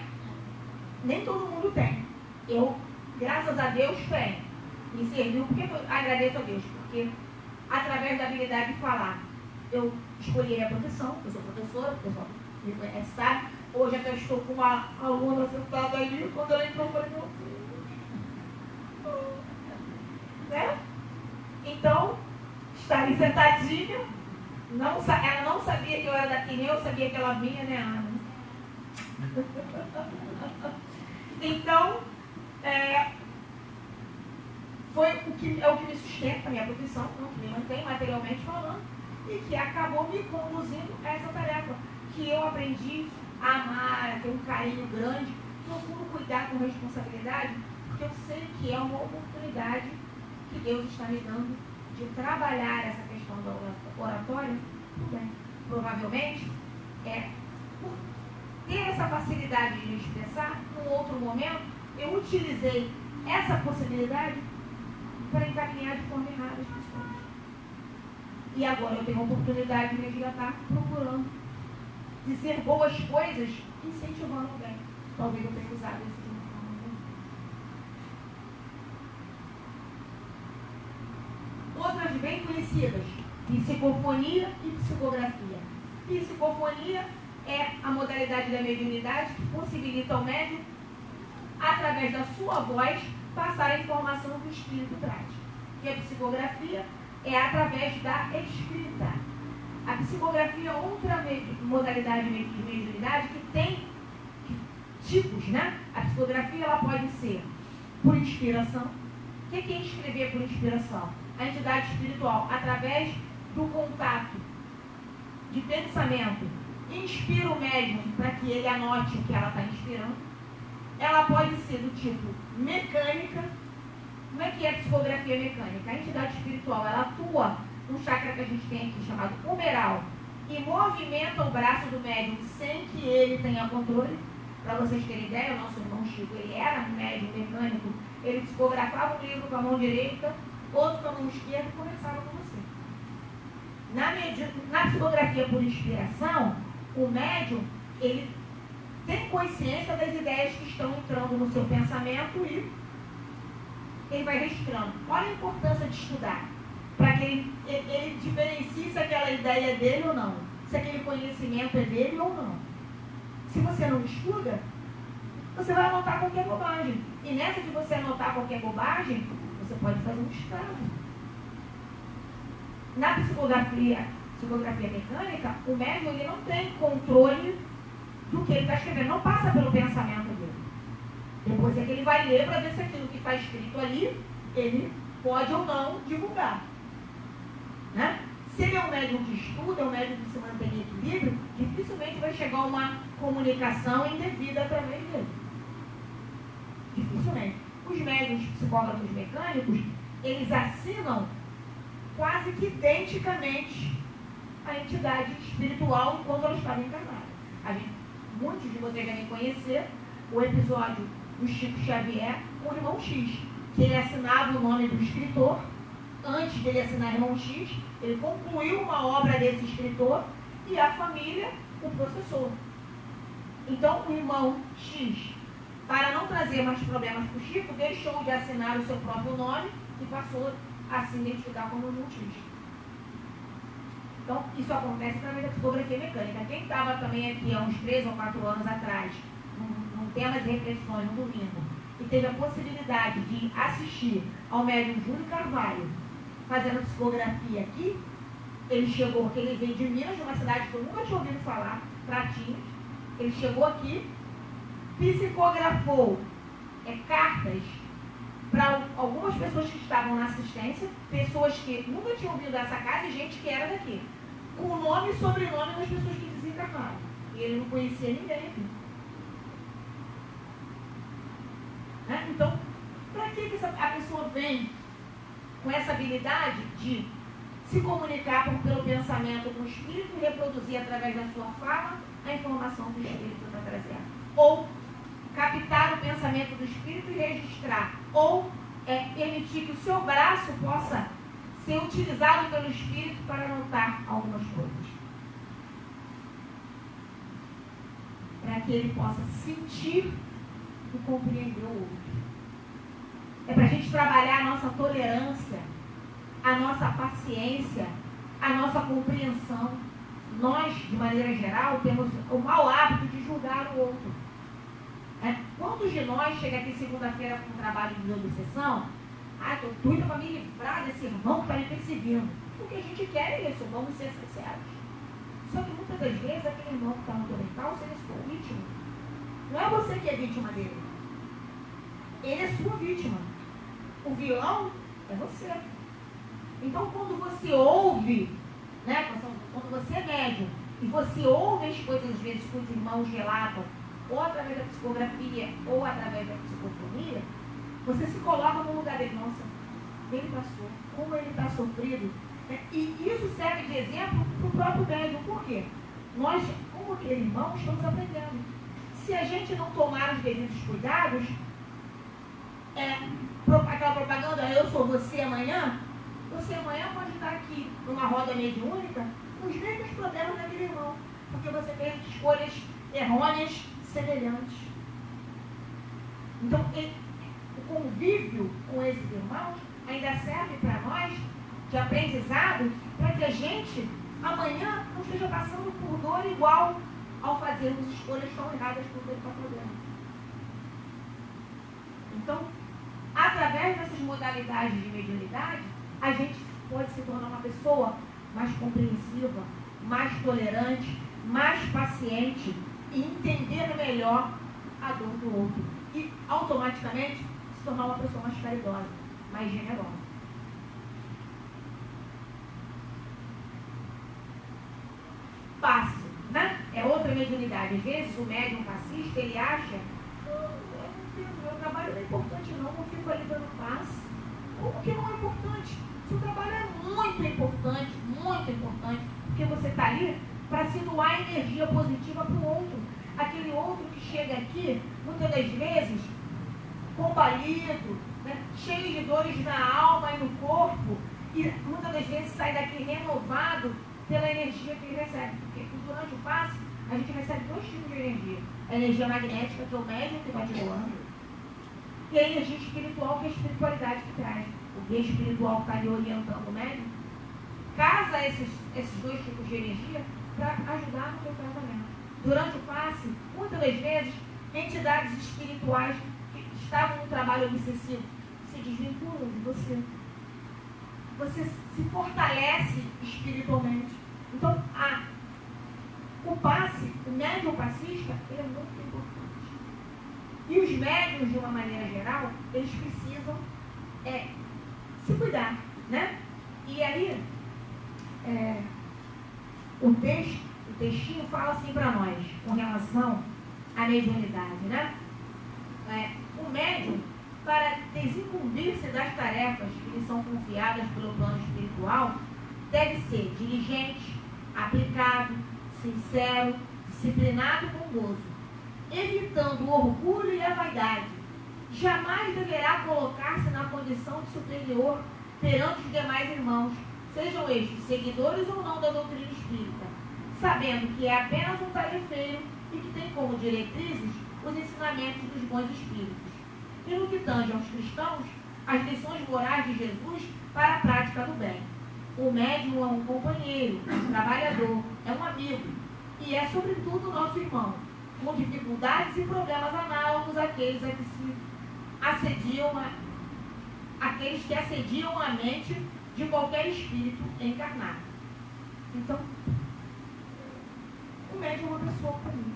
nem todo mundo tem. Eu, graças a Deus, tenho. Me serviu, porque eu agradeço a Deus, porque através da habilidade de falar, eu escolhi a profissão, eu sou professora, o pessoal me conhece, sabe? Hoje até estou com uma aluna sentada ali, quando ela entrou, eu falei, meu Deus. Né? Então, está ali sentadinha, ela não sabia que eu era daqui, nem eu sabia que ela vinha, né, Ana? Então, foi o que me sustenta, a minha profissão, que me mantém materialmente falando, e que acabou me conduzindo a essa tarefa, que eu aprendi a amar, a ter um carinho grande, procuro cuidar com responsabilidade, porque eu sei que é uma oportunidade que Deus está me dando de trabalhar essa questão da oratória. Tudo bem. Provavelmente, por ter essa facilidade de me expressar, num outro momento, eu utilizei essa possibilidade para encaminhar de forma errada as pessoas. E agora eu tenho a oportunidade de resgatar, procurando dizer boas coisas, incentivando o bem. Talvez eu tenha usado isso de uma forma ruim. Outras bem conhecidas, psicofonia e psicografia. Psicofonia é a modalidade da mediunidade que possibilita ao médium, através da sua voz, passar a informação que o espírito traz. E a psicografia é através da escrita. A psicografia é outra modalidade de mediunidade que tem tipos, né? A psicografia ela pode ser por inspiração. O que é escrever por inspiração? A entidade espiritual, através do contato de pensamento, inspira o médium para que ele anote o que ela está inspirando. Ela pode ser do tipo mecânica. Como é que é a psicografia mecânica? A entidade espiritual, ela atua num chakra que a gente tem aqui, chamado humeral, e movimenta o braço do médium sem que ele tenha controle. Para vocês terem ideia, o nosso irmão Chico, ele era médium mecânico, ele psicografava um livro com a mão direita, outro com a mão esquerda e conversava com você. Na psicografia por inspiração, o médium, ele tem consciência das ideias que estão entrando no seu pensamento e ele vai registrando. Olha a importância de estudar, para que ele diferencie se aquela ideia é dele ou não, se aquele conhecimento é dele ou não. Se você não estuda, você vai anotar qualquer bobagem. E nessa de você anotar qualquer bobagem, você pode fazer um estrago. Na psicografia mecânica, o médium ele não tem controle do que ele está escrevendo, não passa pelo pensamento dele. Depois é que ele vai ler para ver se aquilo que está escrito ali, ele pode ou não divulgar. Né? Se ele é um médium que estuda, é um médium que se mantém em equilíbrio, dificilmente vai chegar a uma comunicação indevida através dele. Dificilmente. Os médiums psicógrafos mecânicos, eles assinam quase que identicamente a entidade espiritual enquanto ela estava encarnada. Muitos de vocês devem conhecer o episódio do Chico Xavier com o irmão X, que ele assinava o nome do escritor. Antes dele assinar irmão X, ele concluiu uma obra desse escritor e a família o processou. Então, o irmão X, para não trazer mais problemas para o Chico, deixou de assinar o seu próprio nome e passou a se identificar como irmão X. Então, isso acontece através da psicografia mecânica. Quem estava também aqui há uns 3 ou 4 anos atrás, num tema de reflexões, no domingo, e teve a possibilidade de assistir ao médium Júlio Carvalho, fazendo psicografia aqui, ele chegou, que ele veio de Minas, de uma cidade que eu nunca tinha ouvido falar, Pratinhos. Ele chegou aqui, psicografou cartas para algumas pessoas que estavam na assistência, pessoas que nunca tinham ouvido dessa casa e gente que era daqui, com o nome e sobrenome das pessoas que desencarnaram. E ele não conhecia ninguém aqui. Né? Então, para que a pessoa vem com essa habilidade de se comunicar pelo pensamento com o espírito e reproduzir através da sua fala a informação que o espírito está trazendo? Ou captar o pensamento do espírito e registrar, ou permitir que o seu braço possa ser utilizado pelo espírito para anotar algumas coisas. Para que ele possa sentir e compreender o outro. É para a gente trabalhar a nossa tolerância, a nossa paciência, a nossa compreensão. Nós, de maneira geral, temos o mau hábito de julgar o outro. Quantos de nós chega aqui segunda-feira com um trabalho de obsessão? Estou doida para me livrar desse irmão que está me perseguindo. O que a gente quer é isso, vamos ser sinceros. Só que muitas das vezes aquele irmão que está no torrental, você é sua vítima. Não é você que é vítima dele. Ele é sua vítima. O vilão é você. Então, quando você ouve, né, quando você é médium, e você ouve as coisas, às vezes, que os irmãos relatam, ou através da psicografia, ou através da psicofonia, você se coloca no lugar dele. Nossa, ele passou, como ele está sofrido. E isso serve de exemplo para o próprio médium. Por quê? Nós, como aquele irmão, estamos aprendendo. Se a gente não tomar os devidos cuidados, aquela propaganda, eu sou você amanhã pode estar aqui numa roda mediúnica com os mesmos problemas daquele irmão, porque você fez escolhas errôneas semelhantes. Então, o convívio com esses irmãos ainda serve para nós de aprendizado, para que a gente amanhã não esteja passando por dor igual ao fazermos escolhas tão erradas como ele está fazendo. Então, através dessas modalidades de mediunidade, a gente pode se tornar uma pessoa mais compreensiva, mais tolerante, mais paciente e entender melhor a dor do outro. E, automaticamente, se tornar uma pessoa mais caridosa, mais generosa. Passe, né? É outra mediunidade. Às vezes, o médium passista, ele acha, meu trabalho não é importante não, eu fico ali dando passe. Como que não é importante? Seu trabalho é muito importante, porque você está ali para se doar energia positiva para o outro. Aquele outro que chega aqui, muitas das vezes, combalido, né, cheio de dores na alma e no corpo, e muitas das vezes sai daqui renovado pela energia que ele recebe. Porque durante o passe, a gente recebe 2 tipos de energia. A energia magnética, que é o médium que vai te doando, e a energia espiritual, que é a espiritualidade que traz. O guia espiritual que está ali orientando o médium, casa esses 2 tipos de energia para ajudar no teu tratamento. Durante o passe, muitas das vezes, entidades espirituais que estavam no trabalho obsessivo se desvinculam de você. Você se fortalece espiritualmente. Então, o passe, o médium passista, ele é muito importante. E os médiums, de uma maneira geral, eles precisam se cuidar, né? E aí, o textinho fala assim para nós, com relação à mediunidade, né? O médium, para desincumbir-se das tarefas que lhe são confiadas pelo plano espiritual, deve ser diligente, aplicado, sincero, disciplinado e bondoso, evitando o orgulho e a vaidade. Jamais deverá colocar-se na condição de superior perante os demais irmãos, sejam estes seguidores ou não da doutrina espírita, sabendo que é apenas um tarefeiro e que tem como diretrizes os ensinamentos dos bons espíritos. E no que tange aos cristãos, as lições morais de Jesus para a prática do bem. O médium é um companheiro, é um trabalhador, é um amigo e é sobretudo nosso irmão, com dificuldades e problemas análogos àqueles que assediam a mente de qualquer espírito encarnado. Então, o médium é uma pessoa comum.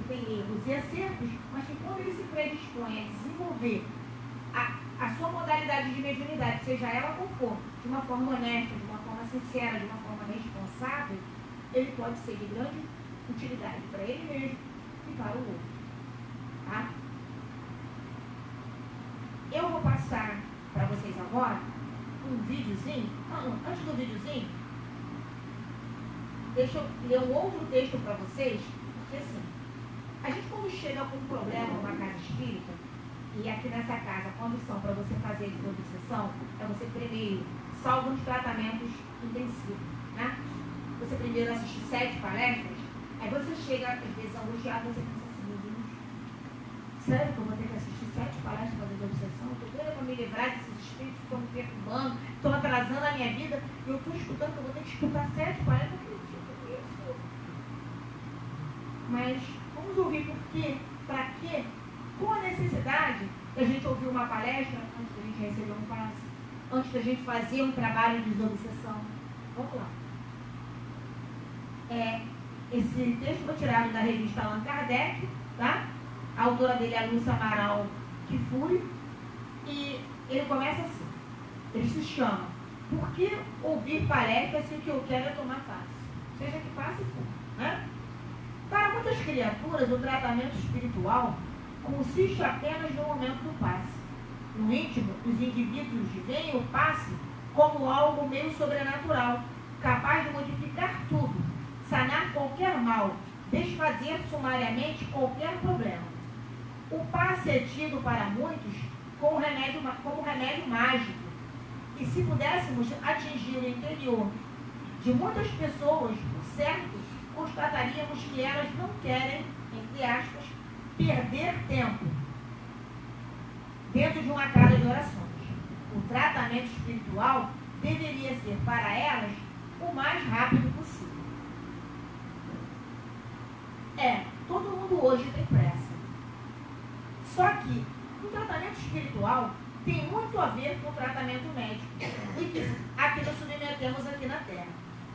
Tem erros e acertos, mas que quando ele se predispõe a desenvolver a sua modalidade de mediunidade, seja ela qual for, de uma forma honesta, de uma forma sincera, de uma forma responsável, ele pode ser de grande utilidade para ele mesmo e para o outro. Tá? Eu vou passar para vocês agora um videozinho. Antes do videozinho, deixa eu ler um outro texto para vocês, porque assim, a gente quando chega com um problema numa casa espírita, e aqui nessa casa, a condição para você fazer desobsessão é você primeiro salva uns tratamentos intensivos, né? Você primeiro assiste 7 palestras, aí você chega, às vezes, angustiado, você pensa assim, meu Deus, sério que eu vou ter que assistir 7 palestras para desobsessão? Eu estou doida para me livrar desses espíritos que estão me perturbando, estão atrasando a minha vida, e eu estou escutando que eu vou ter que escutar 7 palestras, eu acredito nisso. Mas vamos ouvir por quê, para quê, com a necessidade da gente ouvir uma palestra antes da gente receber um passe, antes da gente fazer um trabalho de desobsessão. Vamos lá. Esse texto foi tirado da revista Allan Kardec, tá? A autora dele é a Lúcia Amaral Kifuri, e ele começa assim. Ele se chama Por que ouvir palestras se o que eu quero é tomar passe? Seja que passe for, né? Para muitas criaturas, o tratamento espiritual consiste apenas no momento do passe. No íntimo, os indivíduos veem o passe como algo meio sobrenatural, capaz de modificar tudo, sanar qualquer mal, desfazer sumariamente qualquer problema. O passe é tido para muitos como remédio mágico, e se pudéssemos atingir o interior de muitas pessoas, por certo, constataríamos que elas não querem, entre aspas, perder tempo dentro de uma casa de orações. O tratamento espiritual deveria ser para elas o mais rápido possível. Todo mundo hoje tem pressa. Só que o tratamento espiritual tem muito a ver com o tratamento médico a que nos submetemos aqui na Terra.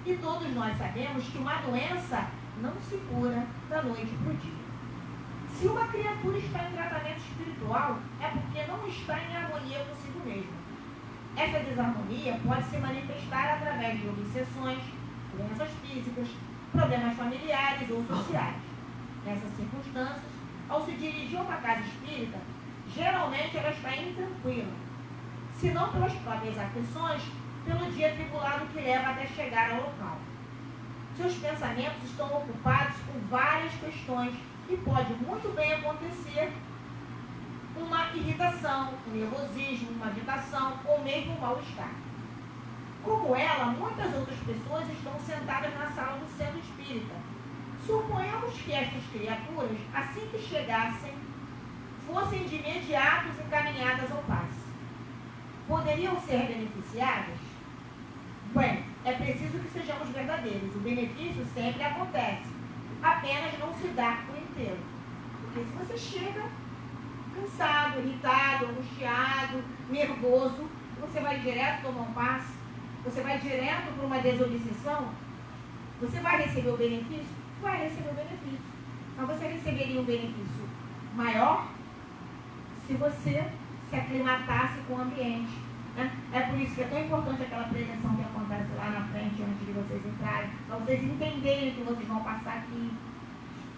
E todos nós sabemos que uma doença não se cura da noite para o dia. Se uma criatura está em tratamento espiritual, é porque não está em harmonia consigo mesma. Essa desarmonia pode se manifestar através de obsessões, doenças físicas, problemas familiares ou sociais. Nessas circunstâncias, ao se dirigir a uma casa espírita, geralmente ela está intranquila, se não pelas próprias aflições, pelo dia tribulado que leva até chegar ao local. seus pensamentos estão ocupados com várias questões e pode muito bem acontecer uma irritação, um nervosismo, uma agitação ou mesmo um mal-estar. Como ela, muitas outras pessoas estão sentadas na sala do centro espírita. Suponhamos que estas criaturas, assim que chegassem, fossem de imediato encaminhadas ao passe. Poderiam ser beneficiadas? Bem, é preciso que sejamos verdadeiros. O benefício sempre acontece, apenas não se dá por inteiro. Porque se você chega cansado, irritado, angustiado, nervoso, você vai direto tomar um passe, você vai direto para uma desobsessão, você vai receber o benefício? Vai receber o benefício. Mas você receberia um benefício maior se você se aclimatasse com o ambiente. Né? É por isso que é tão importante aquela prevenção que acontece lá na frente, antes de vocês entrarem, para vocês entenderem que vocês vão passar aqui,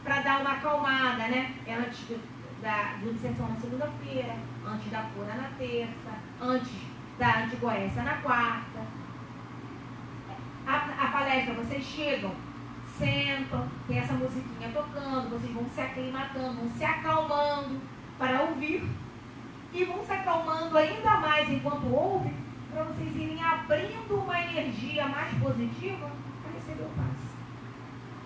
para dar uma acalmada, né? É antes da obsessão na segunda-feira, antes da cura na terça, antes da anticoerência na quarta. A palestra, vocês chegam, sentam, tem essa musiquinha tocando, vocês vão se aclimatando, vão se acalmando para ouvir e vão se acalmando ainda mais enquanto ouvem, para vocês irem abrindo uma energia mais positiva para receber o passe.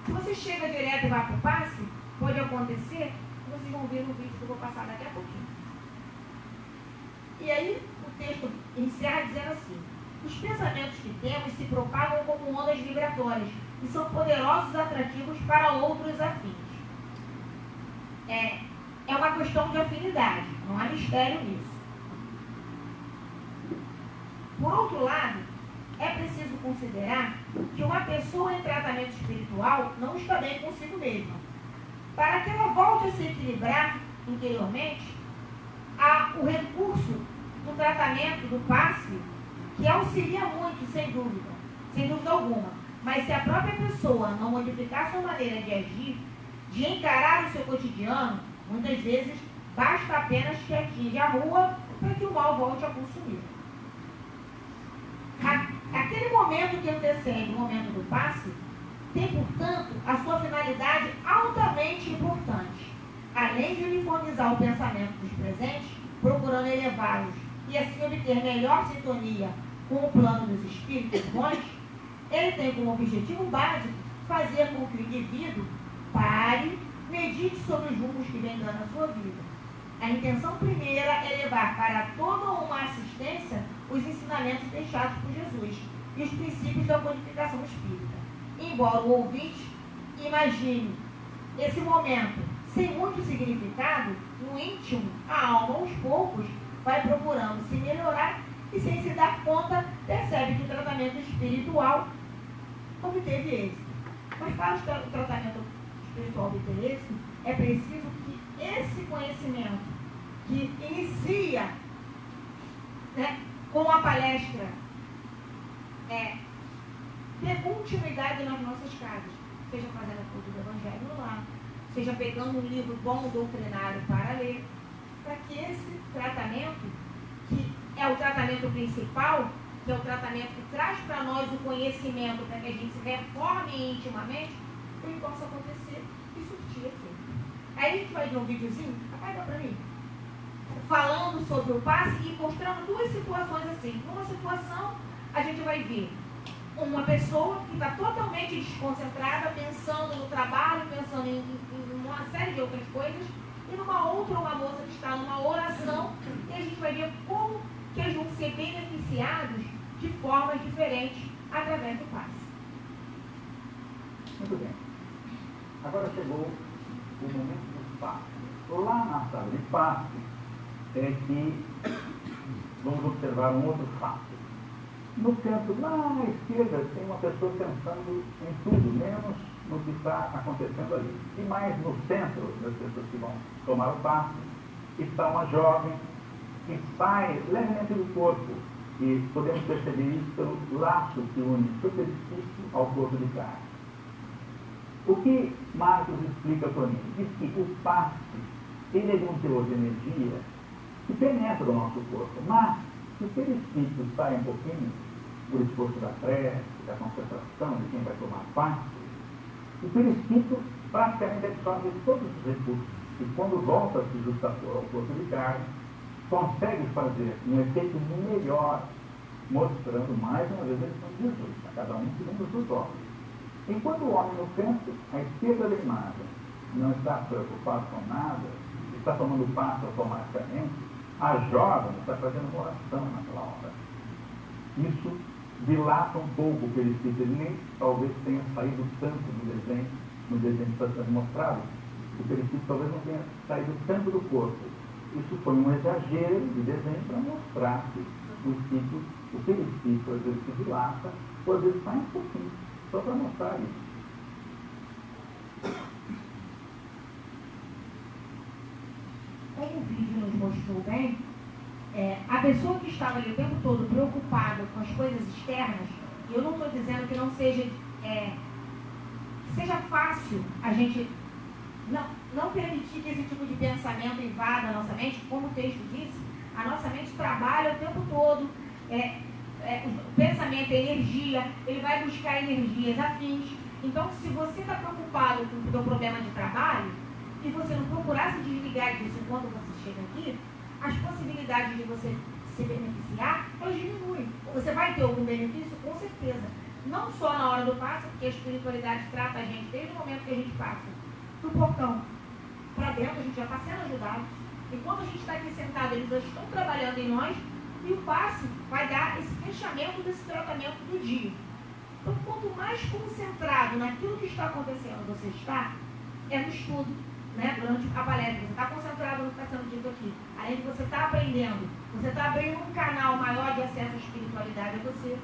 Se você chega direto e vai para o passe, pode acontecer, vocês vão ver no vídeo que eu vou passar daqui a pouquinho. E aí o texto encerra dizendo assim: os pensamentos que temos se propagam como ondas vibratórias e são poderosos atrativos para outros afins. É uma questão de afinidade, não há mistério nisso. Por outro lado, é preciso considerar que uma pessoa em tratamento espiritual não está bem consigo mesma. Para que ela volte a se equilibrar interiormente, há o recurso do tratamento do passe, que auxilia muito, sem dúvida alguma. Mas se a própria pessoa não modificar sua maneira de agir, de encarar o seu cotidiano, muitas vezes basta apenas que atinja a rua para que o mal volte a consumir. Aquele momento que antecede o momento do passe tem, portanto, a sua finalidade altamente importante. Além de uniformizar o pensamento dos presentes, procurando elevá-los e assim obter melhor sintonia com o plano dos espíritos bons, ele tem como objetivo básico fazer com que o indivíduo pare, medite sobre os rumos que vem dando a sua vida. A intenção primeira é levar para toda uma assistência os ensinamentos deixados por Jesus e os princípios da codificação espírita. Embora o ouvinte imagine esse momento sem muito significado, no íntimo, a alma aos poucos vai procurando se melhorar e, sem se dar conta, percebe que o tratamento espiritual obteve êxito. Mas para o tratamento espiritual obter êxito, é preciso que esse conhecimento que inicia, né, com a palestra dê continuidade nas nossas casas, seja fazendo a culto do Evangelho lá, seja pegando um livro bom doutrinário para ler, para que esse tratamento, que é o tratamento principal, que é o tratamento que traz para nós o conhecimento para que a gente se reforme intimamente, ele possa acontecer e surtir efeito. Aí a gente vai ver um videozinho, apaga para mim, falando sobre o passe e mostrando duas situações assim. Numa situação, a gente vai ver uma pessoa que está totalmente desconcentrada, pensando no trabalho, pensando em uma série de outras coisas, e numa outra, uma moça que está numa oração, e a gente vai ver como que eles vão ser beneficiados de formas diferentes através do passe. Muito bem. Agora chegou o momento do passe. Lá na sala de passe é que vamos observar um outro fato. No canto lá à esquerda tem uma pessoa pensando em tudo, menos no que está acontecendo ali. E mais no centro das pessoas que vão tomar o passe está uma jovem que sai levemente do corpo. E podemos perceber isso pelo laço que une superfície ao corpo de carne. O que Marcos explica para mim? Diz que o passe, ele é de um teor de energia que penetra o nosso corpo, mas se o perispírito sai um pouquinho por esforço da prece, da concentração de quem vai tomar passe, O perispírito praticamente absorve todos os recursos e quando volta a se justapor ao corpo de carne, consegue fazer um efeito melhor, mostrando mais uma vez a lição de Jesus, a cada um segundo os seus olhos. Enquanto o homem no canto, à esquerda da imagem, não está preocupado com nada, está tomando passo automaticamente, a jovem está fazendo uma oração naquela hora. Isso dilata um pouco o perispírito, ele nem talvez tenha saído tanto do desenho, no desenho que está sendo mostrado, o perispírito talvez não tenha saído tanto do corpo. Isso foi um exagero de desenho para mostrar que o perispírito às vezes se dilata, ou às vezes sai um pouquinho, só para mostrar isso. Como o vídeo nos mostrou bem, a pessoa que estava ali o tempo todo preocupada com as coisas externas, e eu não estou dizendo que não seja, seja fácil a gente não permitir que esse tipo de pensamento invada a nossa mente, como o texto disse, a nossa mente trabalha o tempo todo, o pensamento é energia, ele vai buscar energias afins. Então, se você está preocupado com o seu problema de trabalho, e você não procurar se desligar disso quando você chega aqui, as possibilidades de você se beneficiar, elas diminuem. Você vai ter algum benefício, com certeza. Não só na hora do passe, porque a espiritualidade trata a gente desde o momento que a gente passa do portão para dentro, a gente já está sendo ajudado. Enquanto a gente está aqui sentado, eles já estão trabalhando em nós, e o passe vai dar esse fechamento desse tratamento do dia. Então, quanto mais concentrado naquilo que está acontecendo você está, é no estudo, né? Durante a palestra, você está concentrado no que está sendo dito aqui. Além de você estar aprendendo, você está abrindo um canal maior de acesso à espiritualidade a você.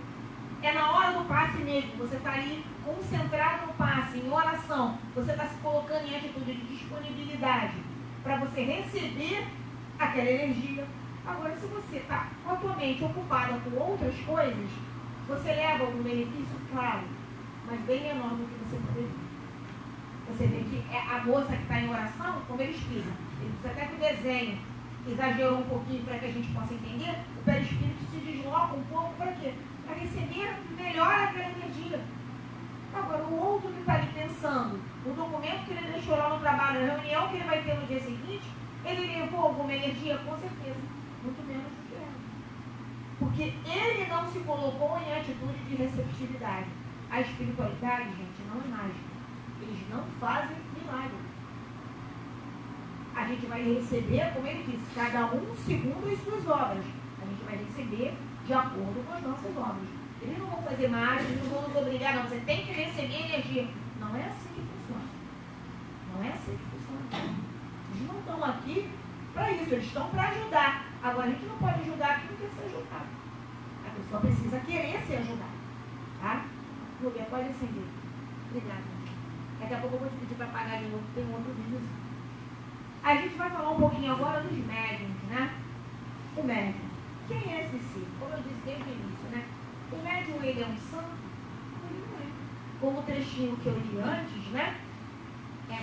É na hora do passe mesmo, você está ali concentrado no passe, em oração, você está se colocando em atitude de disponibilidade para você receber aquela energia. Agora, se você está com a tua mente ocupada com outras coisas, você leva algum benefício, claro, mas bem menor do que você poderia. Você vê que a moça que está em oração, como ele explica, ele precisa até que o desenho exagerou um pouquinho para que a gente possa entender, o perispírito se desloca um pouco para quê? Para receber melhor aquela energia. Agora, o outro que está ali pensando, no documento que ele deixou lá no trabalho, na reunião que ele vai ter no dia seguinte, ele levou alguma energia? Com certeza, muito menos do que ela. Porque ele não se colocou em atitude de receptividade. A espiritualidade, gente, não é mágica. Eles não fazem milagre. A gente vai receber, como ele disse, cada um segundo as suas obras. A gente vai receber de acordo com as nossas obras. Eles não vão fazer mágica, eles não vão nos obrigar, não. Você tem que receber energia. Não é assim que funciona. Não é assim que funciona. Eles não estão aqui para isso, eles estão para ajudar. Agora, a gente não pode ajudar quem não quer ser ajudado. A pessoa precisa querer ser ajudada. Tá? Rubia, pode acender. Obrigada. Daqui a pouco eu vou te pedir para apagar de novo, tem um outro vídeo. A gente vai falar um pouquinho agora dos médiums, né? O médium. Quem é esse ser? Como eu disse desde o início, né? O médium, ele é um santo? Ele não é. Como o trechinho que eu li antes, né?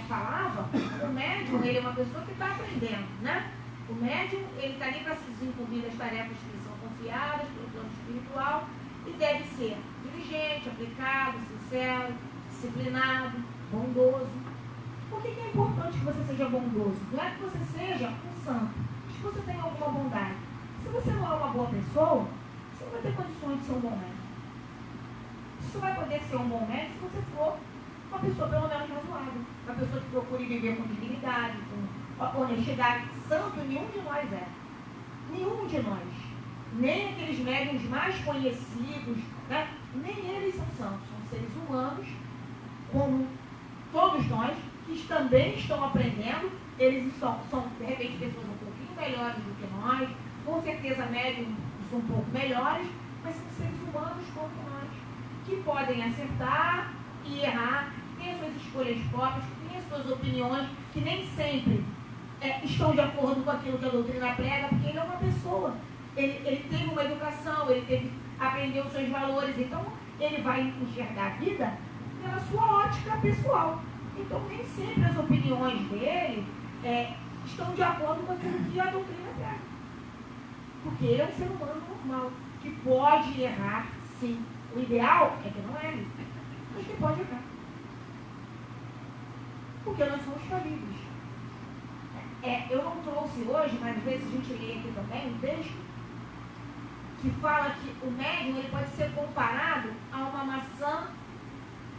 Falava, o médium, ele é uma pessoa que está aprendendo, né? O médium, ele está ali para se desincumbir das tarefas que lhe são confiadas pelo plano espiritual e deve ser diligente, aplicado, sincero, disciplinado, bondoso. Por que é importante que você seja bondoso? Não é que você seja um santo, mas que você tenha alguma bondade. Se você não é uma boa pessoa, você não vai ter condições de ser um bom médico. Você vai poder ser um bom médico se você for uma pessoa pelo menos razoável, uma pessoa que procure viver com dignidade, com honestidade. Santo nenhum de nós é. Nenhum de nós. Nem aqueles médiuns mais conhecidos, né? Nem eles são santos. São seres humanos, como todos nós, que também estão aprendendo. Eles são, de repente, pessoas um pouquinho melhores do que nós, com certeza médiuns um pouco melhores, mas são seres humanos como nós, que podem acertar e errar, que têm as suas escolhas próprias, que têm as suas opiniões, que nem sempre estão de acordo com aquilo que a doutrina prega, porque ele é uma pessoa, ele teve uma educação, aprendeu os seus valores, então ele vai enxergar a vida pela sua ótica pessoal. Então nem sempre as opiniões dele estão de acordo com aquilo que a doutrina prega. Porque ele é um ser humano normal, que pode errar, sim. O ideal é que não erre, mas que pode errar. Porque nós somos falíveis. Eu não trouxe hoje, mas às vezes a gente lê aqui também um texto que fala que o médium ele pode ser comparado a uma maçã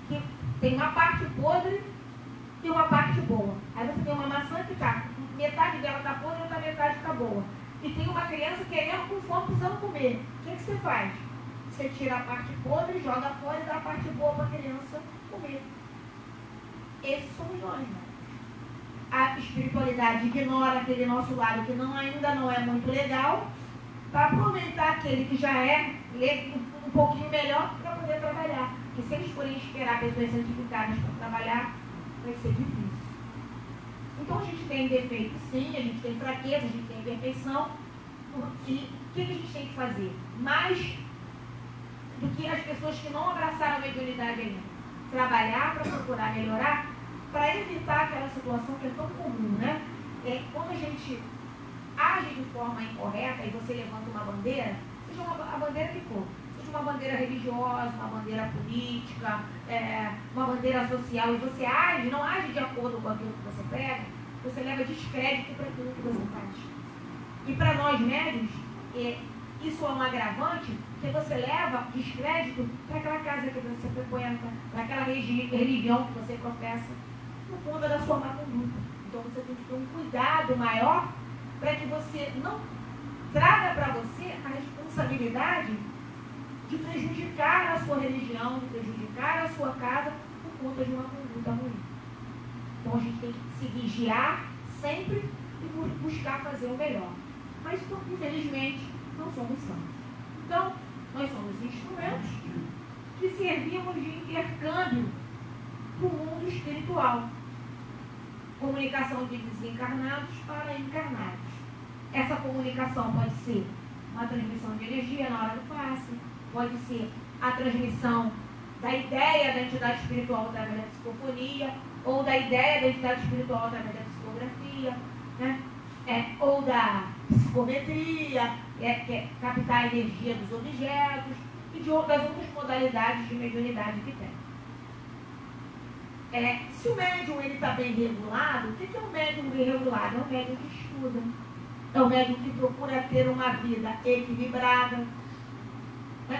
que tem uma parte podre e uma parte boa. Aí você tem uma maçã que tá, metade dela está podre e outra metade está boa. E tem uma criança querendo com fome, precisando comer. O que você faz? Você tira a parte podre, joga fora e dá a parte boa para a criança comer. Esses somos nós, né? A espiritualidade ignora aquele nosso lado que ainda não é muito legal, para aproveitar aquele que já é um pouquinho melhor para poder trabalhar. Porque se eles forem esperar pessoas santificadas para trabalhar, vai ser difícil. Então a gente tem defeito sim, a gente tem fraqueza, a gente tem imperfeição. E o que a gente tem que fazer? Mais do que as pessoas que não abraçaram a mediunidade ainda. Trabalhar para procurar melhorar, para evitar aquela situação que é tão comum, né? Quando a gente age de forma incorreta e você levanta uma bandeira, seja a bandeira que for, seja uma bandeira religiosa, uma bandeira política, uma bandeira social, e você não age de acordo com aquilo que você prega, você leva descrédito para aquilo que você faz. E para nós médiuns, isso é um agravante, porque você leva descrédito para aquela casa que você frequenta, para aquela religião que você professa, por conta da sua má conduta. Então você tem que ter um cuidado maior para que você não traga para você a responsabilidade de prejudicar a sua religião, de prejudicar a sua casa por conta de uma conduta ruim. Então a gente tem que se vigiar sempre e buscar fazer o melhor. Mas, infelizmente, não somos santos. Então, nós somos instrumentos que servimos de intercâmbio para o mundo espiritual. Comunicação de desencarnados para encarnados. Essa comunicação pode ser uma transmissão de energia na hora do passe, pode ser a transmissão da ideia da entidade espiritual através da psicofonia, ou da ideia da entidade espiritual através da psicografia, né? Ou da psicometria, que é captar a energia dos objetos, e das outras modalidades de mediunidade que tem. Se o médium está bem regulado, o que é um médium bem regulado? É um médium que estuda, é um médium que procura ter uma vida equilibrada.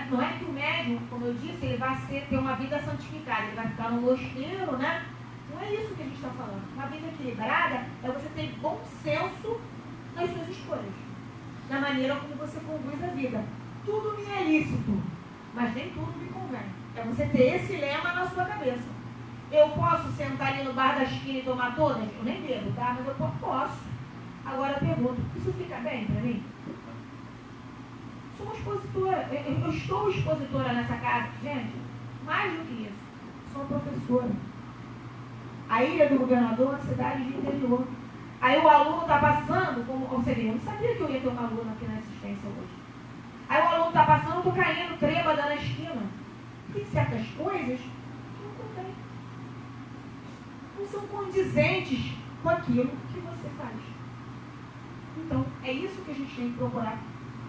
Não é que o médium, como eu disse, ele vai ter uma vida santificada, ele vai ficar no mosteiro, né? Não é isso que a gente está falando. Uma vida equilibrada é você ter bom senso nas suas escolhas, na maneira como você conduz a vida. Tudo me é lícito, mas nem tudo me convém. É você ter esse lema na sua cabeça. Eu posso sentar ali no bar da esquina e tomar todas? Eu nem bebo, tá? Mas eu posso. Agora eu pergunto, isso fica bem para mim? Sou uma expositora. Eu estou expositora nessa casa. Gente, mais do que isso, sou uma professora. A ilha do governador, cidade de interior. Aí o aluno está passando, como você vê, eu não sabia que eu ia ter um aluno aqui na assistência hoje. Aí o aluno está passando, eu estou caindo trêbada na esquina. Tem certas coisas que não contém. Não são condizentes com aquilo que você faz. Então, é isso que a gente tem que procurar.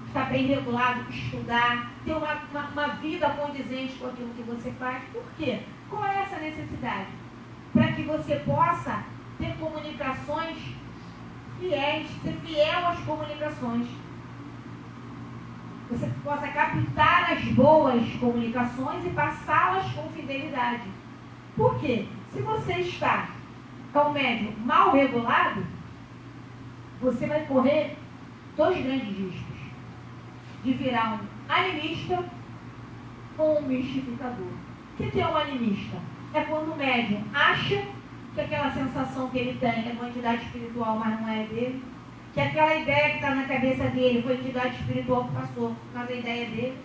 Estar bem regulado, estudar, ter uma vida condizente com aquilo que você faz. Por quê? Qual é essa necessidade? Para que você possa ter comunicações fiéis, ser fiel às comunicações. Você possa captar as boas comunicações e passá-las com fidelidade. Por quê? Se você está com o médium mal regulado, você vai correr dois grandes riscos. De virar um animista ou um mistificador. O que é um animista? É quando o médium acha que aquela sensação que ele tem é uma entidade espiritual, mas não é dele. Que aquela ideia que está na cabeça dele foi a entidade espiritual que passou, mas a ideia é dele.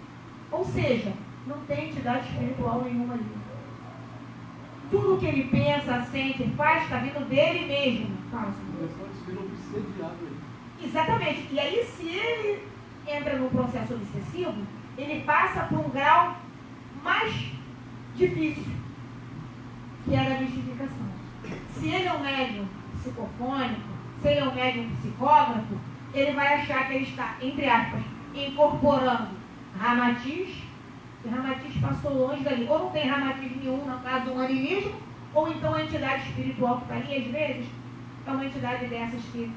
Ou seja, não tem entidade espiritual nenhuma ali. Tudo que ele pensa, sente e faz está vindo dele mesmo. Fala, exatamente. E aí, se ele entra num processo obsessivo, ele passa por um grau mais difícil, que é a mistificação. Se ele é um médium psicofônico, se ele é um médium psicógrafo, ele vai achar que ele está, entre aspas, incorporando ramatiz, e ramatiz passou longe dali. Ou não tem ramatiz nenhum, no caso do animismo, Ou então a entidade espiritual que está ali, às vezes, é uma entidade dessas que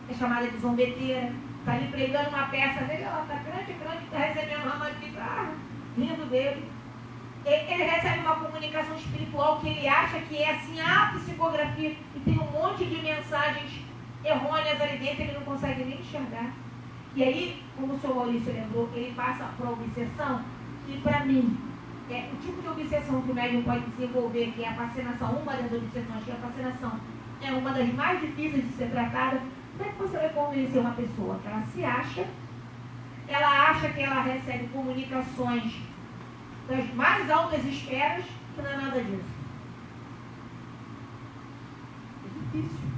é chamada de zombeteira, está ali pregando uma peça dele, ela está grande, está recebendo uma aqui, tá rindo dele. Ele recebe uma comunicação espiritual que ele acha que é assim, a psicografia, e tem um monte de mensagens errôneas ali dentro, ele não consegue nem enxergar. E aí, como o senhor Maurício lembrou, ele passa para a obsessão, que para mim, é o tipo de obsessão que o médium pode desenvolver, que é a fascinação, uma das obsessões, que é a fascinação, é uma das mais difíceis de ser tratada. Como é que você vai convencer uma pessoa que ela se acha, ela acha que ela recebe comunicações das mais altas esferas, que não é nada disso? É difícil.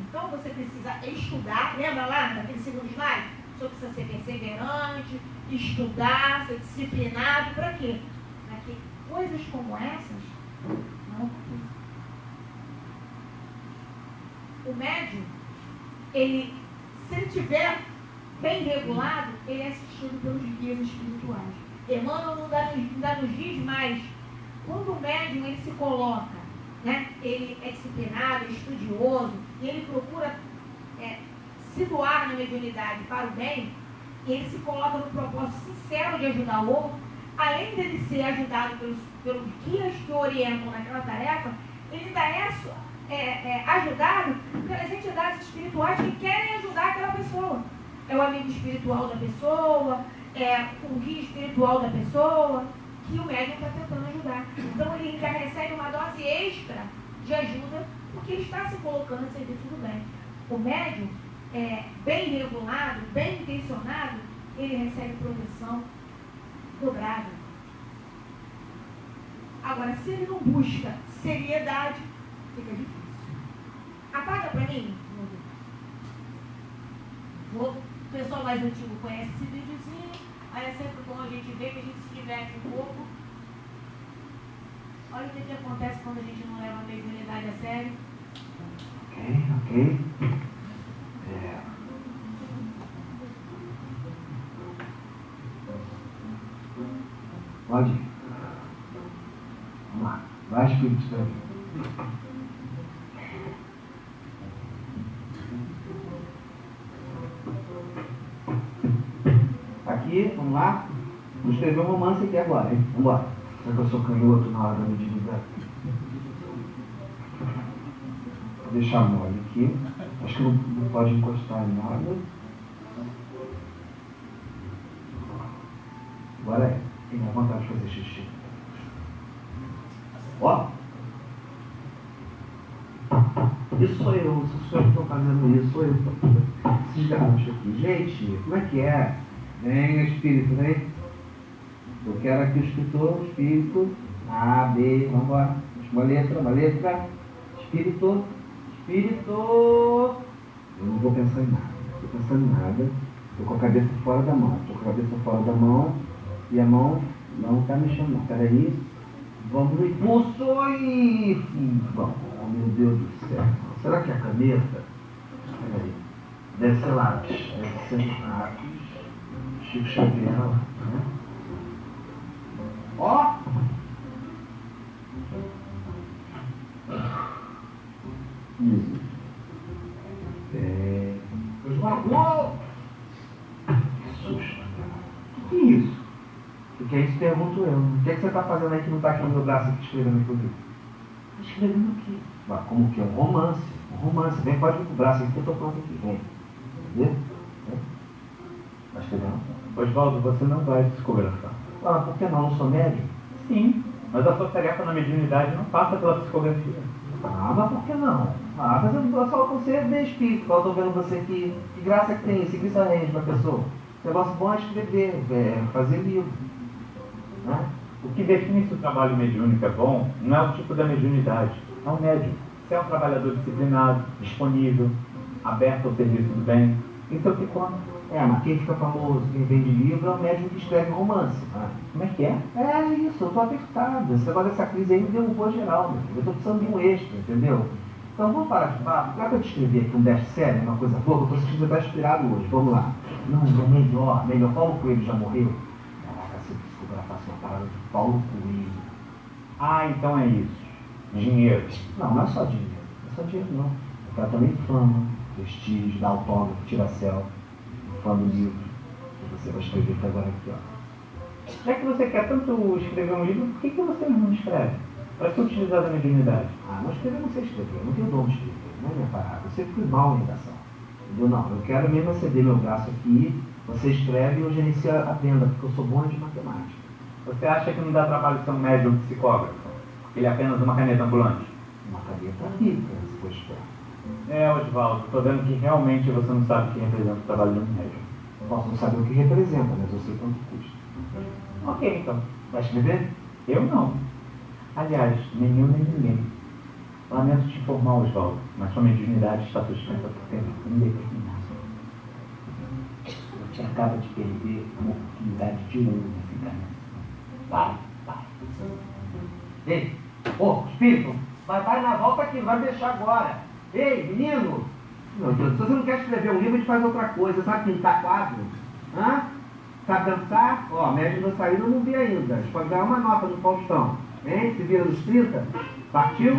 Então você precisa estudar, lembra lá naquele segundo slide? Você precisa ser perseverante, estudar, ser disciplinado, para quê? Para que coisas como essas não aconteçam. O médium, ele, se ele estiver bem regulado, ele é assistido pelos guias espirituais. Emmanuel ainda nos diz mais, quando o médium ele se coloca, né, ele é disciplinado, estudioso, e ele procura se doar na mediunidade para o bem, e ele se coloca no propósito sincero de ajudar o outro, além dele ser ajudado pelos guias que o orientam naquela tarefa, ele ainda é ajudado pelas entidades espirituais que querem ajudar aquela pessoa. É o amigo espiritual da pessoa, é o guia espiritual da pessoa, que o médium está tentando ajudar. Então ele já recebe uma dose extra de ajuda, porque ele está se colocando a serviço do bem. O médium, bem regulado, bem intencionado, ele recebe proteção dobrada. Agora, se ele não busca seriedade, fica difícil. Apaga para mim. O pessoal mais antigo conhece esse videozinho. Aí é sempre bom a gente ver, que a gente se diverte um pouco. Olha o que acontece quando a gente não leva a mediunidade a sério. Ok. Pode ir. Vamos lá. Vai, Espírito Santo. Aqui, vamos lá. Vou escrever um romance aqui agora, hein? Vamos embora. Será que eu sou canhoto na hora da mediunidade? Vou deixar mole aqui. Acho que não pode encostar em nada. Agora é. Tem vontade de fazer xixi. Ó. Isso sou eu. Sou eu que estou fazendo isso. Sou eu. Esses garotos aqui. Gente, como é que é? Vem, espírito, vem. Eu quero aqui o escritor, espírito. A, B, vamos embora. Uma letra. Espírito. Eu não vou pensar em nada. Não estou pensando em nada. Estou com a cabeça fora da mão. E a mão não está mexendo, não. Peraí. Vamos no impulso e... Bom, oh, meu Deus do céu. Será que é a caneta? Peraí. Deve ser lápis. Chico Xavier. Né? Ó! Isso. Esmagou! Que susto. Que isso? Porque aí se pergunto eu. O que é que você está fazendo aí que não está aqui no meu braço aqui escrevendo aqui comigo? Está escrevendo aqui. Mas como que é? Um romance. Vem, pode vir com o braço aqui que eu estou pronto aqui. Vem. Entendeu? Está escrevendo? Oswaldo, você não vai psicografar. Ah, por que não? Eu sou médium? Sim, mas a sua tarefa na mediunidade não passa pela psicografia. Ah, mas por que não? Ah, mas eu só você ver espírito. Eu estou vendo você aqui. Que graça que tem isso? Que isso arranja para a pessoa? O negócio bom é escrever, fazer livro. Né? O que define se o trabalho mediúnico é bom não é o tipo da mediunidade, é o médium. Você é um trabalhador disciplinado, disponível, aberto ao serviço do bem. Isso é o que conta. Mas quem fica famoso, quem vende livro, é o médium que escreve romance. Como é que é? É isso, eu estou apertado. Esse negócio dessa crise aí me derrubou geral, meu filho. Eu estou precisando de um extra, entendeu? Então vamos parar de papo. Dá para eu te escrever aqui um best-seller, uma coisa boa, que eu estou sentindo que você está inspirado hoje. Vamos lá. Não, é melhor. Paulo Coelho já morreu? Caraca, se eu psicografasse uma parada de Paulo Coelho. Ah, então é isso. Dinheiro. Não, não é só dinheiro. Não é só dinheiro, não. Eu quero também fama, prestígio, dar autógrafo, tirar selfie, fã do livro que você vai escrever até agora aqui, ó. Já que você quer tanto escrever um livro, por que você não escreve? Para que utilizar a mediunidade? Ah, não escrever, não sei escrever, eu não tenho dom de escrever, não é minha parada. Eu sempre fui mal em redação. Entendeu? Não, eu quero mesmo ceder meu braço aqui, você escreve e eu gerencio a venda, porque eu sou bom de matemática. Você acha que não dá trabalho ser um médium psicógrafo? Ele é apenas uma caneta ambulante? Uma caneta rica, se for esperar. Oswaldo, estou vendo que realmente você não sabe o que representa o trabalho de um médium. Posso não saber o que representa, mas eu sei quanto custa. Ok, então. Vai escrever? Eu não. Aliás, nenhum nem ninguém. Lamento te informar, Oswaldo, mas sua mediunidade está suspensa por tempo indeterminado. Você acaba de perder uma oportunidade de ouro nessa encarnação. Vai. Ei, espírito, vai na volta aqui, não vai me deixar agora. Ei, menino! Meu Deus, se você não quer escrever um livro, a gente faz outra coisa. Sabe pintar quadro? Hã? Sabe dançar? Ó, médium da saída eu não vi ainda. A gente pode ganhar uma nota no Faustão. Hein? Se vira nos 30. Partiu?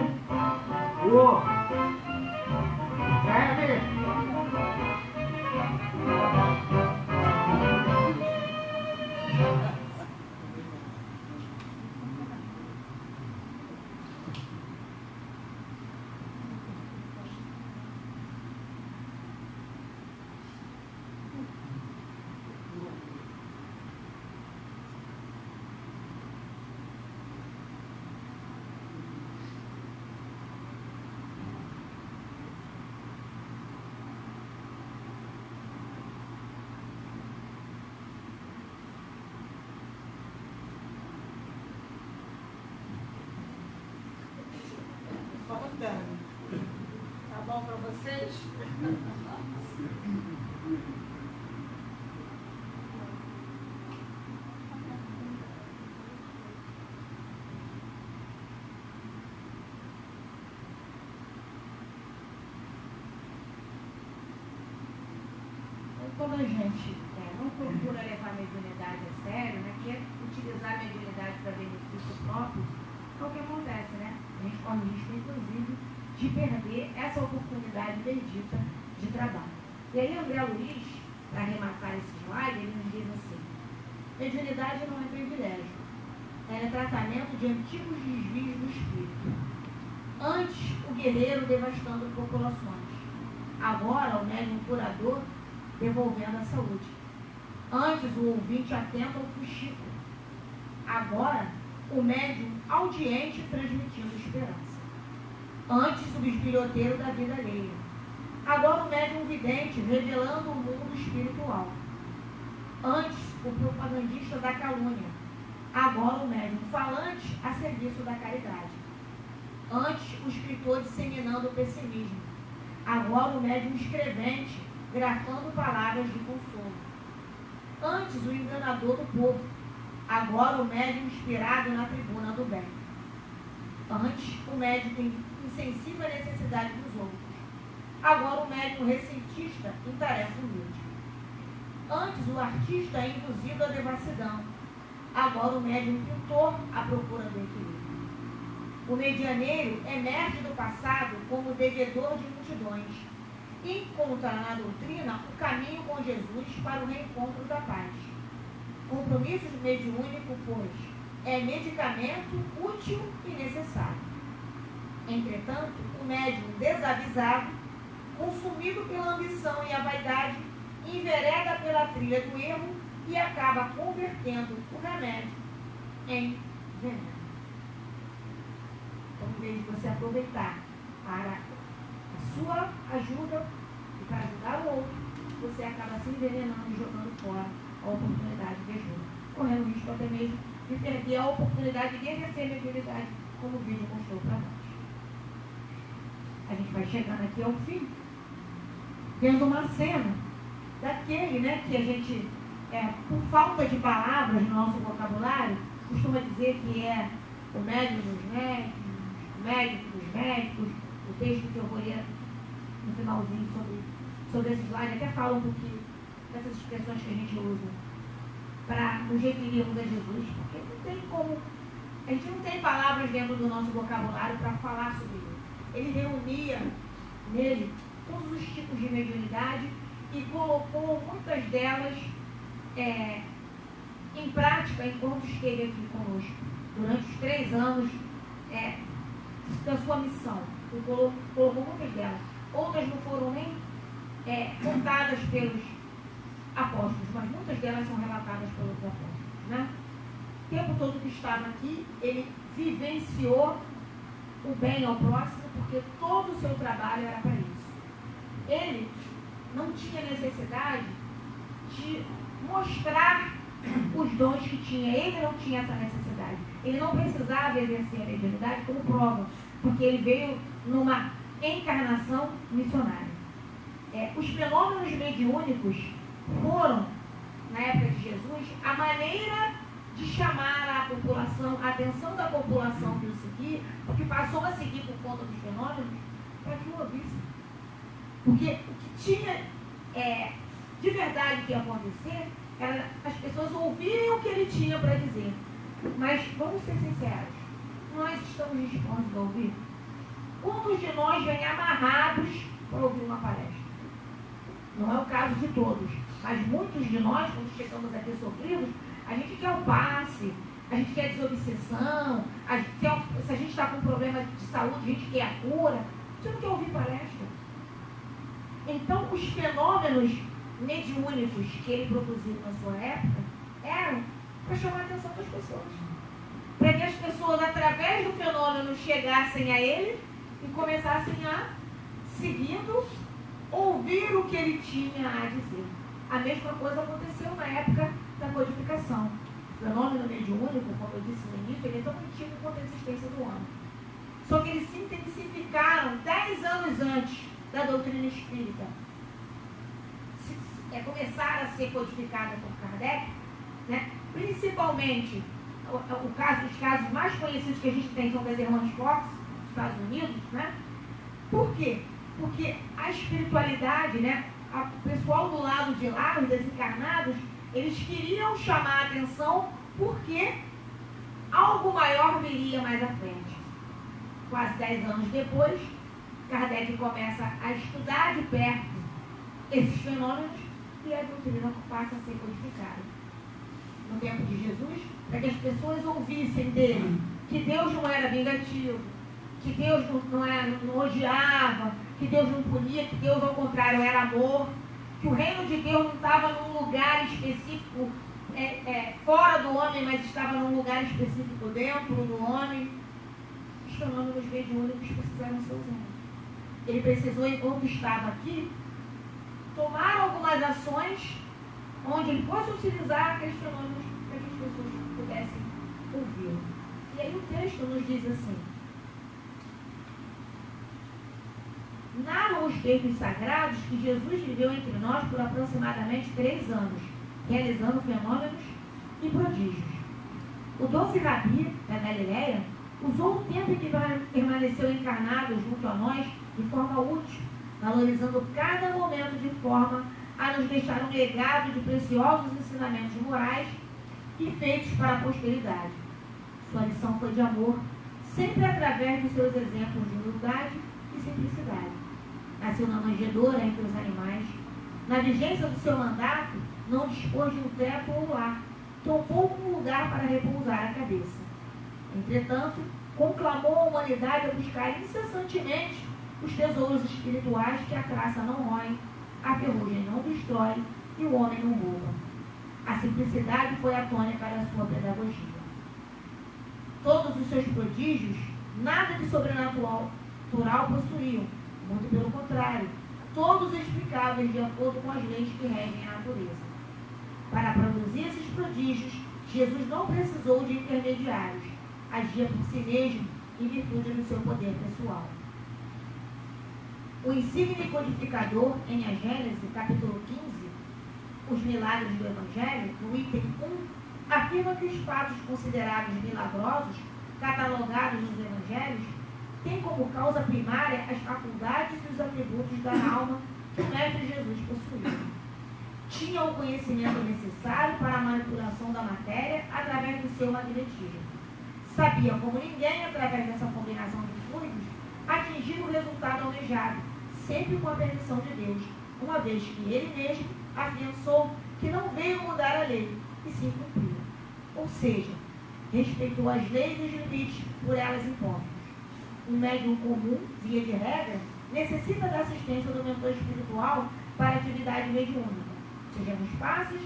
Tá bom para vocês? Quando a gente não procura levar a mediunidade a sério, né, quer utilizar a mediunidade para benefício próprio, é o que acontece, né? A gente corre o risco, inclusive, de perder essa oportunidade bendita de trabalho. E aí, André Luiz, para arrematar esse slide, ele nos diz assim: mediunidade não é privilégio, ela é tratamento de antigos desvios do espírito. Antes, o guerreiro devastando populações. Agora, o médium curador devolvendo a saúde. Antes, o ouvinte atento ao fuxico. Agora, o médium audiente transmitindo esperança. Antes, o bisbilhoteiro da vida alheia. Agora, o médium vidente revelando o mundo espiritual. Antes, o propagandista da calúnia. Agora, o médium falante a serviço da caridade. Antes, o escritor disseminando o pessimismo. Agora, o médium escrevente grafando palavras de consolo. Antes, o enganador do povo. Agora, o médium inspirado na tribuna do bem. Antes, o médium insensível à necessidade dos outros. Agora, o médium ressentista em tarefa humilde. Antes, o artista é induzido à devassidão. Agora, o médium pintor à procura do equilíbrio. O medianeiro emerge do passado como devedor de multidões e encontra na doutrina o caminho com Jesus para o reencontro da paz. Compromisso mediúnico, pois, é medicamento útil e necessário. Entretanto, o médium desavisado, consumido pela ambição e a vaidade, envereda pela trilha do erro e acaba convertendo o remédio em veneno. Então, em vez de você aproveitar para a sua ajuda e para ajudar o outro, você acaba se envenenando e jogando fora a oportunidade de ajuda, correndo o risco até mesmo de perder a oportunidade de exercer a mediunidade, como o vídeo mostrou para nós. A gente vai chegando aqui ao fim, vendo uma cena daquele, né, que a gente, por falta de palavras no nosso vocabulário, costuma dizer que é o médium dos médicos, o médico dos médicos. O texto que eu vou ler no finalzinho sobre esse slide até fala um pouquinho dessas expressões que a gente usa para nos referirmos a Jesus, porque não tem como A gente não tem palavras dentro do nosso vocabulário para falar sobre ele. Ele reunia nele todos os tipos de mediunidade e colocou muitas delas em prática enquanto esteve aqui conosco, durante os 3 anos da sua missão. Ele colocou muitas delas. Outras não foram nem contadas pelos apóstolos, mas muitas delas são relatadas pelos apóstolos, né? O tempo todo que estava aqui, ele vivenciou o bem ao próximo, porque todo o seu trabalho era para isso. Ele não tinha necessidade de mostrar os dons que tinha. Ele não tinha essa necessidade. Ele não precisava exercer a mediunidade como prova, porque ele veio numa encarnação missionária. Os fenômenos mediúnicos foram, na época de Jesus, a maneira de chamar a população, a atenção da população que o seguia, porque passou a seguir por conta dos fenômenos, para que o ouvisse. Porque o que tinha de verdade que ia acontecer era as pessoas ouvirem o que ele tinha para dizer. Mas vamos ser sinceros, nós estamos dispostos a ouvir? Quantos de nós vêm amarrados para ouvir uma palestra? Não é o caso de todos, mas muitos de nós, quando chegamos aqui sofridos, a gente quer o passe, a gente quer desobsessão, se a gente está com problema de saúde, a gente quer a cura. Você não quer ouvir palestra? Então, os fenômenos mediúnicos que ele produziu na sua época eram para chamar a atenção das pessoas. Para que as pessoas, através do fenômeno, chegassem a ele e começassem a, seguindo, ouvir o que ele tinha a dizer. A mesma coisa aconteceu na época da codificação. O fenômeno mediúnico, como eu disse no início, ele é tão antigo quanto a existência do homem. Só que eles se intensificaram 10 anos antes da doutrina espírita. Começaram a ser codificadas por Kardec, né? Principalmente, os casos mais conhecidos que a gente tem são das irmãs Fox, dos Estados Unidos, né? Por quê? Porque a espiritualidade, né? O pessoal do lado de lá, os desencarnados, eles queriam chamar a atenção porque algo maior viria mais à frente. Quase 10 anos depois, Kardec começa a estudar de perto esses fenômenos e a doutrina passa a ser codificada. No tempo de Jesus, para que as pessoas ouvissem dele que Deus não era vingativo, que Deus não odiava, que Deus não punia, que Deus, ao contrário, era amor, que o reino de Deus não estava num lugar específico fora do homem, mas estava num lugar específico dentro do homem. Os fenômenos mediúnicos precisaram ser usados. Ele precisou, enquanto estava aqui, tomar algumas ações onde ele fosse utilizar aqueles fenômenos para que as pessoas pudessem ouvi-lo. E aí o texto nos diz assim: narram os textos sagrados que Jesus viveu entre nós por aproximadamente 3 anos, realizando fenômenos e prodígios. O doce Rabi, da Galileia, usou o tempo em que permaneceu encarnado junto a nós de forma útil, valorizando cada momento de forma a nos deixar um legado de preciosos ensinamentos morais e feitos para a posteridade. Sua lição foi de amor, sempre através dos seus exemplos de humildade e simplicidade. Nasceu na manjedoura entre os animais. Na vigência do seu mandato, não dispôs de um teto ou lar, tampouco um lugar para repousar a cabeça. Entretanto, conclamou a humanidade a buscar incessantemente os tesouros espirituais que a traça não rói, a ferrugem não destrói e o homem não rouba. A simplicidade foi a tônica da sua pedagogia. Todos os seus prodígios, nada de sobrenatural possuíam, muito pelo contrário, todos explicáveis de acordo com as leis que regem a natureza. Para produzir esses prodígios, Jesus não precisou de intermediários, agia por si mesmo em virtude do seu poder pessoal. O insigne codificador, em A Gênese, capítulo 15, Os Milagres do Evangelho, no item 1, afirma que os fatos considerados milagrosos, catalogados nos Evangelhos, têm como causa primária as faculdades e os atributos da alma que o Mestre Jesus possuía. Tinha o conhecimento necessário para a manipulação da matéria através do seu magnetismo. sabia como ninguém, através dessa combinação de fluidos, atingir o resultado almejado, sempre com a permissão de Deus, uma vez que ele mesmo afiançou que não veio mudar a lei, e sim cumpri-la. Ou seja, respeitou as leis e os limites por elas impostos. Um médium comum, via de regra, necessita da assistência do mentor espiritual para a atividade mediúnica, seja nos passes,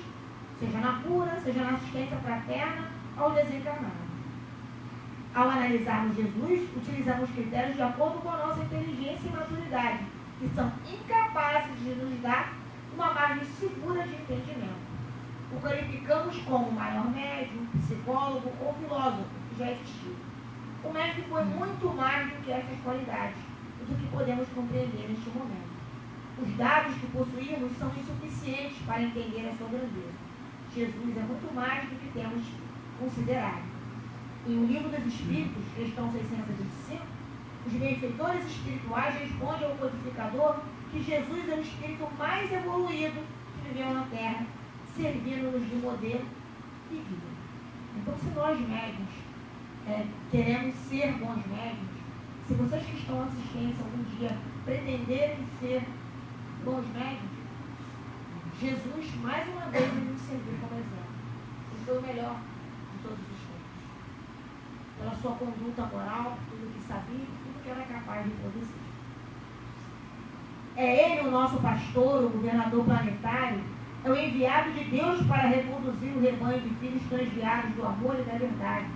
seja na cura, seja na assistência fraterna ao desencarnado. Ao analisarmos Jesus, utilizamos critérios de acordo com a nossa inteligência e maturidade, que são incapazes de nos dar uma margem segura de entendimento. O qualificamos como maior médium, psicólogo ou filósofo, que já existiu. O médium foi muito mais do que essas qualidades, do que podemos compreender neste momento. Os dados que possuímos são insuficientes para entender a sua grandeza. Jesus é muito mais do que temos considerado. Em O Livro dos Espíritos, questão 625, os benfeitores espirituais respondem ao codificador que Jesus é o espírito mais evoluído que viveu na Terra, servindo-nos de modelo e guia. Então, se nós médiuns queremos ser bons médiuns, se vocês que estão assistindo algum dia pretenderem ser bons médiuns, Jesus, mais uma vez, nos serviu como exemplo. Ele foi o melhor de todos os tempos. Pela sua conduta moral, por tudo que sabia, por tudo que era capaz de produzir. É ele o nosso pastor, o governador planetário, é o enviado de Deus para reproduzir o rebanho de filhos transviados do amor e da verdade.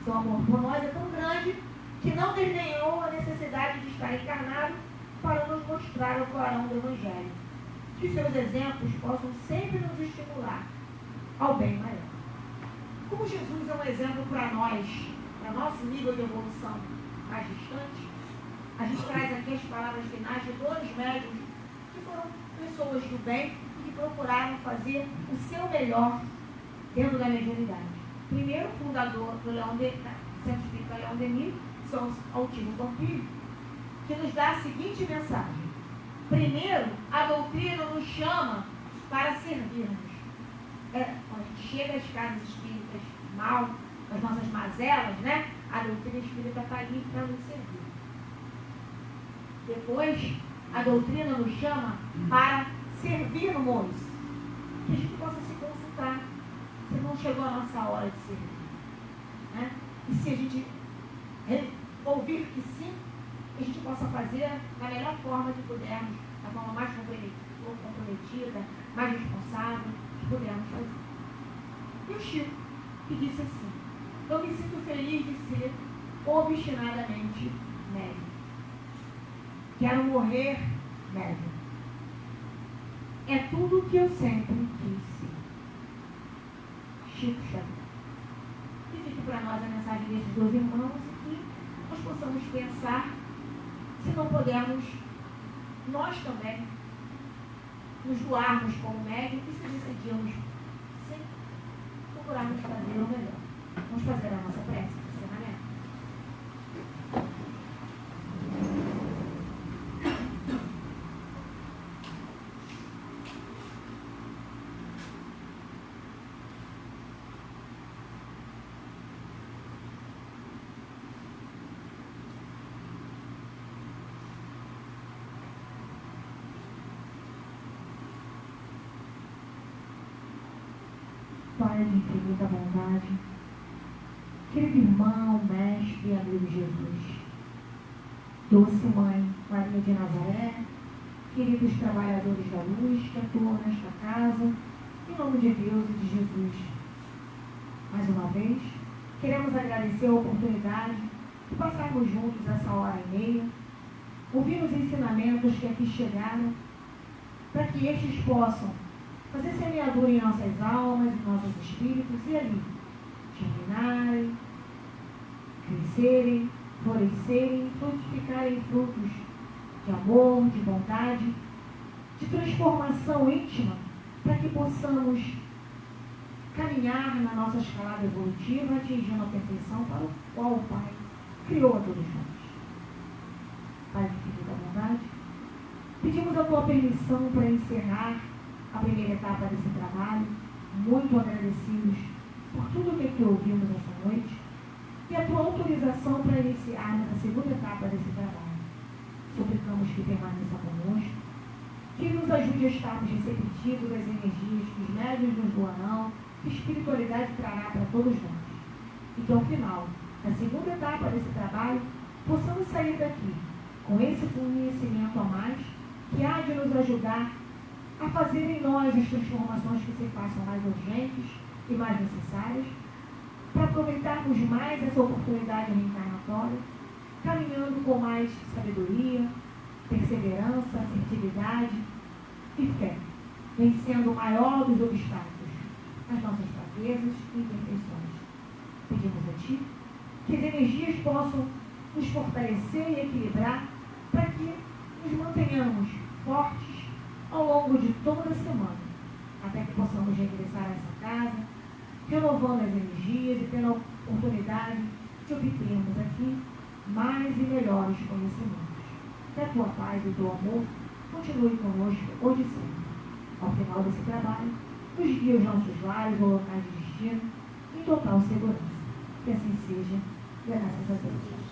Seu amor por nós é tão grande que não desdenhou a necessidade de estar encarnado para nos mostrar o clarão do Evangelho. Que seus exemplos possam sempre nos estimular ao bem maior. Como Jesus é um exemplo para nós, para nosso nível de evolução mais distante, a gente traz aqui as palavras finais de dois médiuns que foram pessoas do bem e que procuraram fazer o seu melhor dentro da mediunidade. Primeiro, o fundador do Centro Espírita Leão Denis, São Altino Pampilho, que nos dá a seguinte mensagem. Primeiro, a doutrina nos chama para servirmos. Quando a gente chega às casas espíritas mal, com as nossas mazelas, né? A doutrina espírita está ali para nos servir. Depois, a doutrina nos chama para servirmos. Que a gente possa se consultar se não chegou a nossa hora de servir. Né? E se a gente ouvir que sim, que a gente possa fazer da melhor forma que pudermos, da forma mais comprometida, mais responsável que pudermos fazer. E o Chico, que disse assim: eu me sinto feliz de ser obstinadamente médium. Quero morrer médium. É tudo o que eu sempre quis ser. Chico Xavier. E fica para nós a mensagem desses dois irmãos e que nós possamos pensar se não pudermos nós também nos doarmos como médium e se decidirmos sim procurarmos fazer o melhor. Vamos fazer a nossa prece de encerramento. Pai de infinita bondade, querido irmão, mestre e amigo Jesus, doce Mãe Maria de Nazaré, queridos trabalhadores da luz que atuam nesta casa, em nome de Deus e de Jesus, mais uma vez, queremos agradecer a oportunidade de passarmos juntos essa hora e meia, ouvir os ensinamentos que aqui chegaram, para que estes possam fazer semeadura em nossas almas, em nossos espíritos, e ali germinarem, crescerem, florescerem, frutificarem frutos de amor, de bondade, de transformação íntima, para que possamos caminhar na nossa escalada evolutiva, atingindo a perfeição para o qual o Pai criou a todos nós. Pai de infinita bondade, pedimos a Tua permissão para encerrar a primeira etapa desse trabalho, muito agradecidos por tudo o que ouvimos essa noite, e a tua autorização para iniciarmos a segunda etapa desse trabalho. Suplicamos que permaneça conosco, que nos ajude a estarmos receptivos às energias que os médiuns nos doarão, que a espiritualidade trará para todos nós. E que ao final, na segunda etapa desse trabalho, possamos sair daqui com esse conhecimento a mais, que há de nos ajudar a fazer em nós as transformações que se façam mais urgentes e mais necessárias, para aproveitarmos mais essa oportunidade reencarnatória, caminhando com mais sabedoria, perseverança, assertividade e fé, vencendo o maior dos obstáculos, as nossas fraquezas e imperfeições. Pedimos a Ti que as energias possam nos fortalecer e equilibrar para que nos mantenhamos fortes ao longo de toda a semana, até que possamos regressar a essa casa, renovando as energias e tendo a oportunidade de obtermos aqui mais e melhores conhecimentos. Que a Tua paz e o Teu amor continue conosco hoje e sempre. Ao final desse trabalho, nos guie aos nossos lares ou locais de destino em total segurança. Que assim seja, graças a Deus.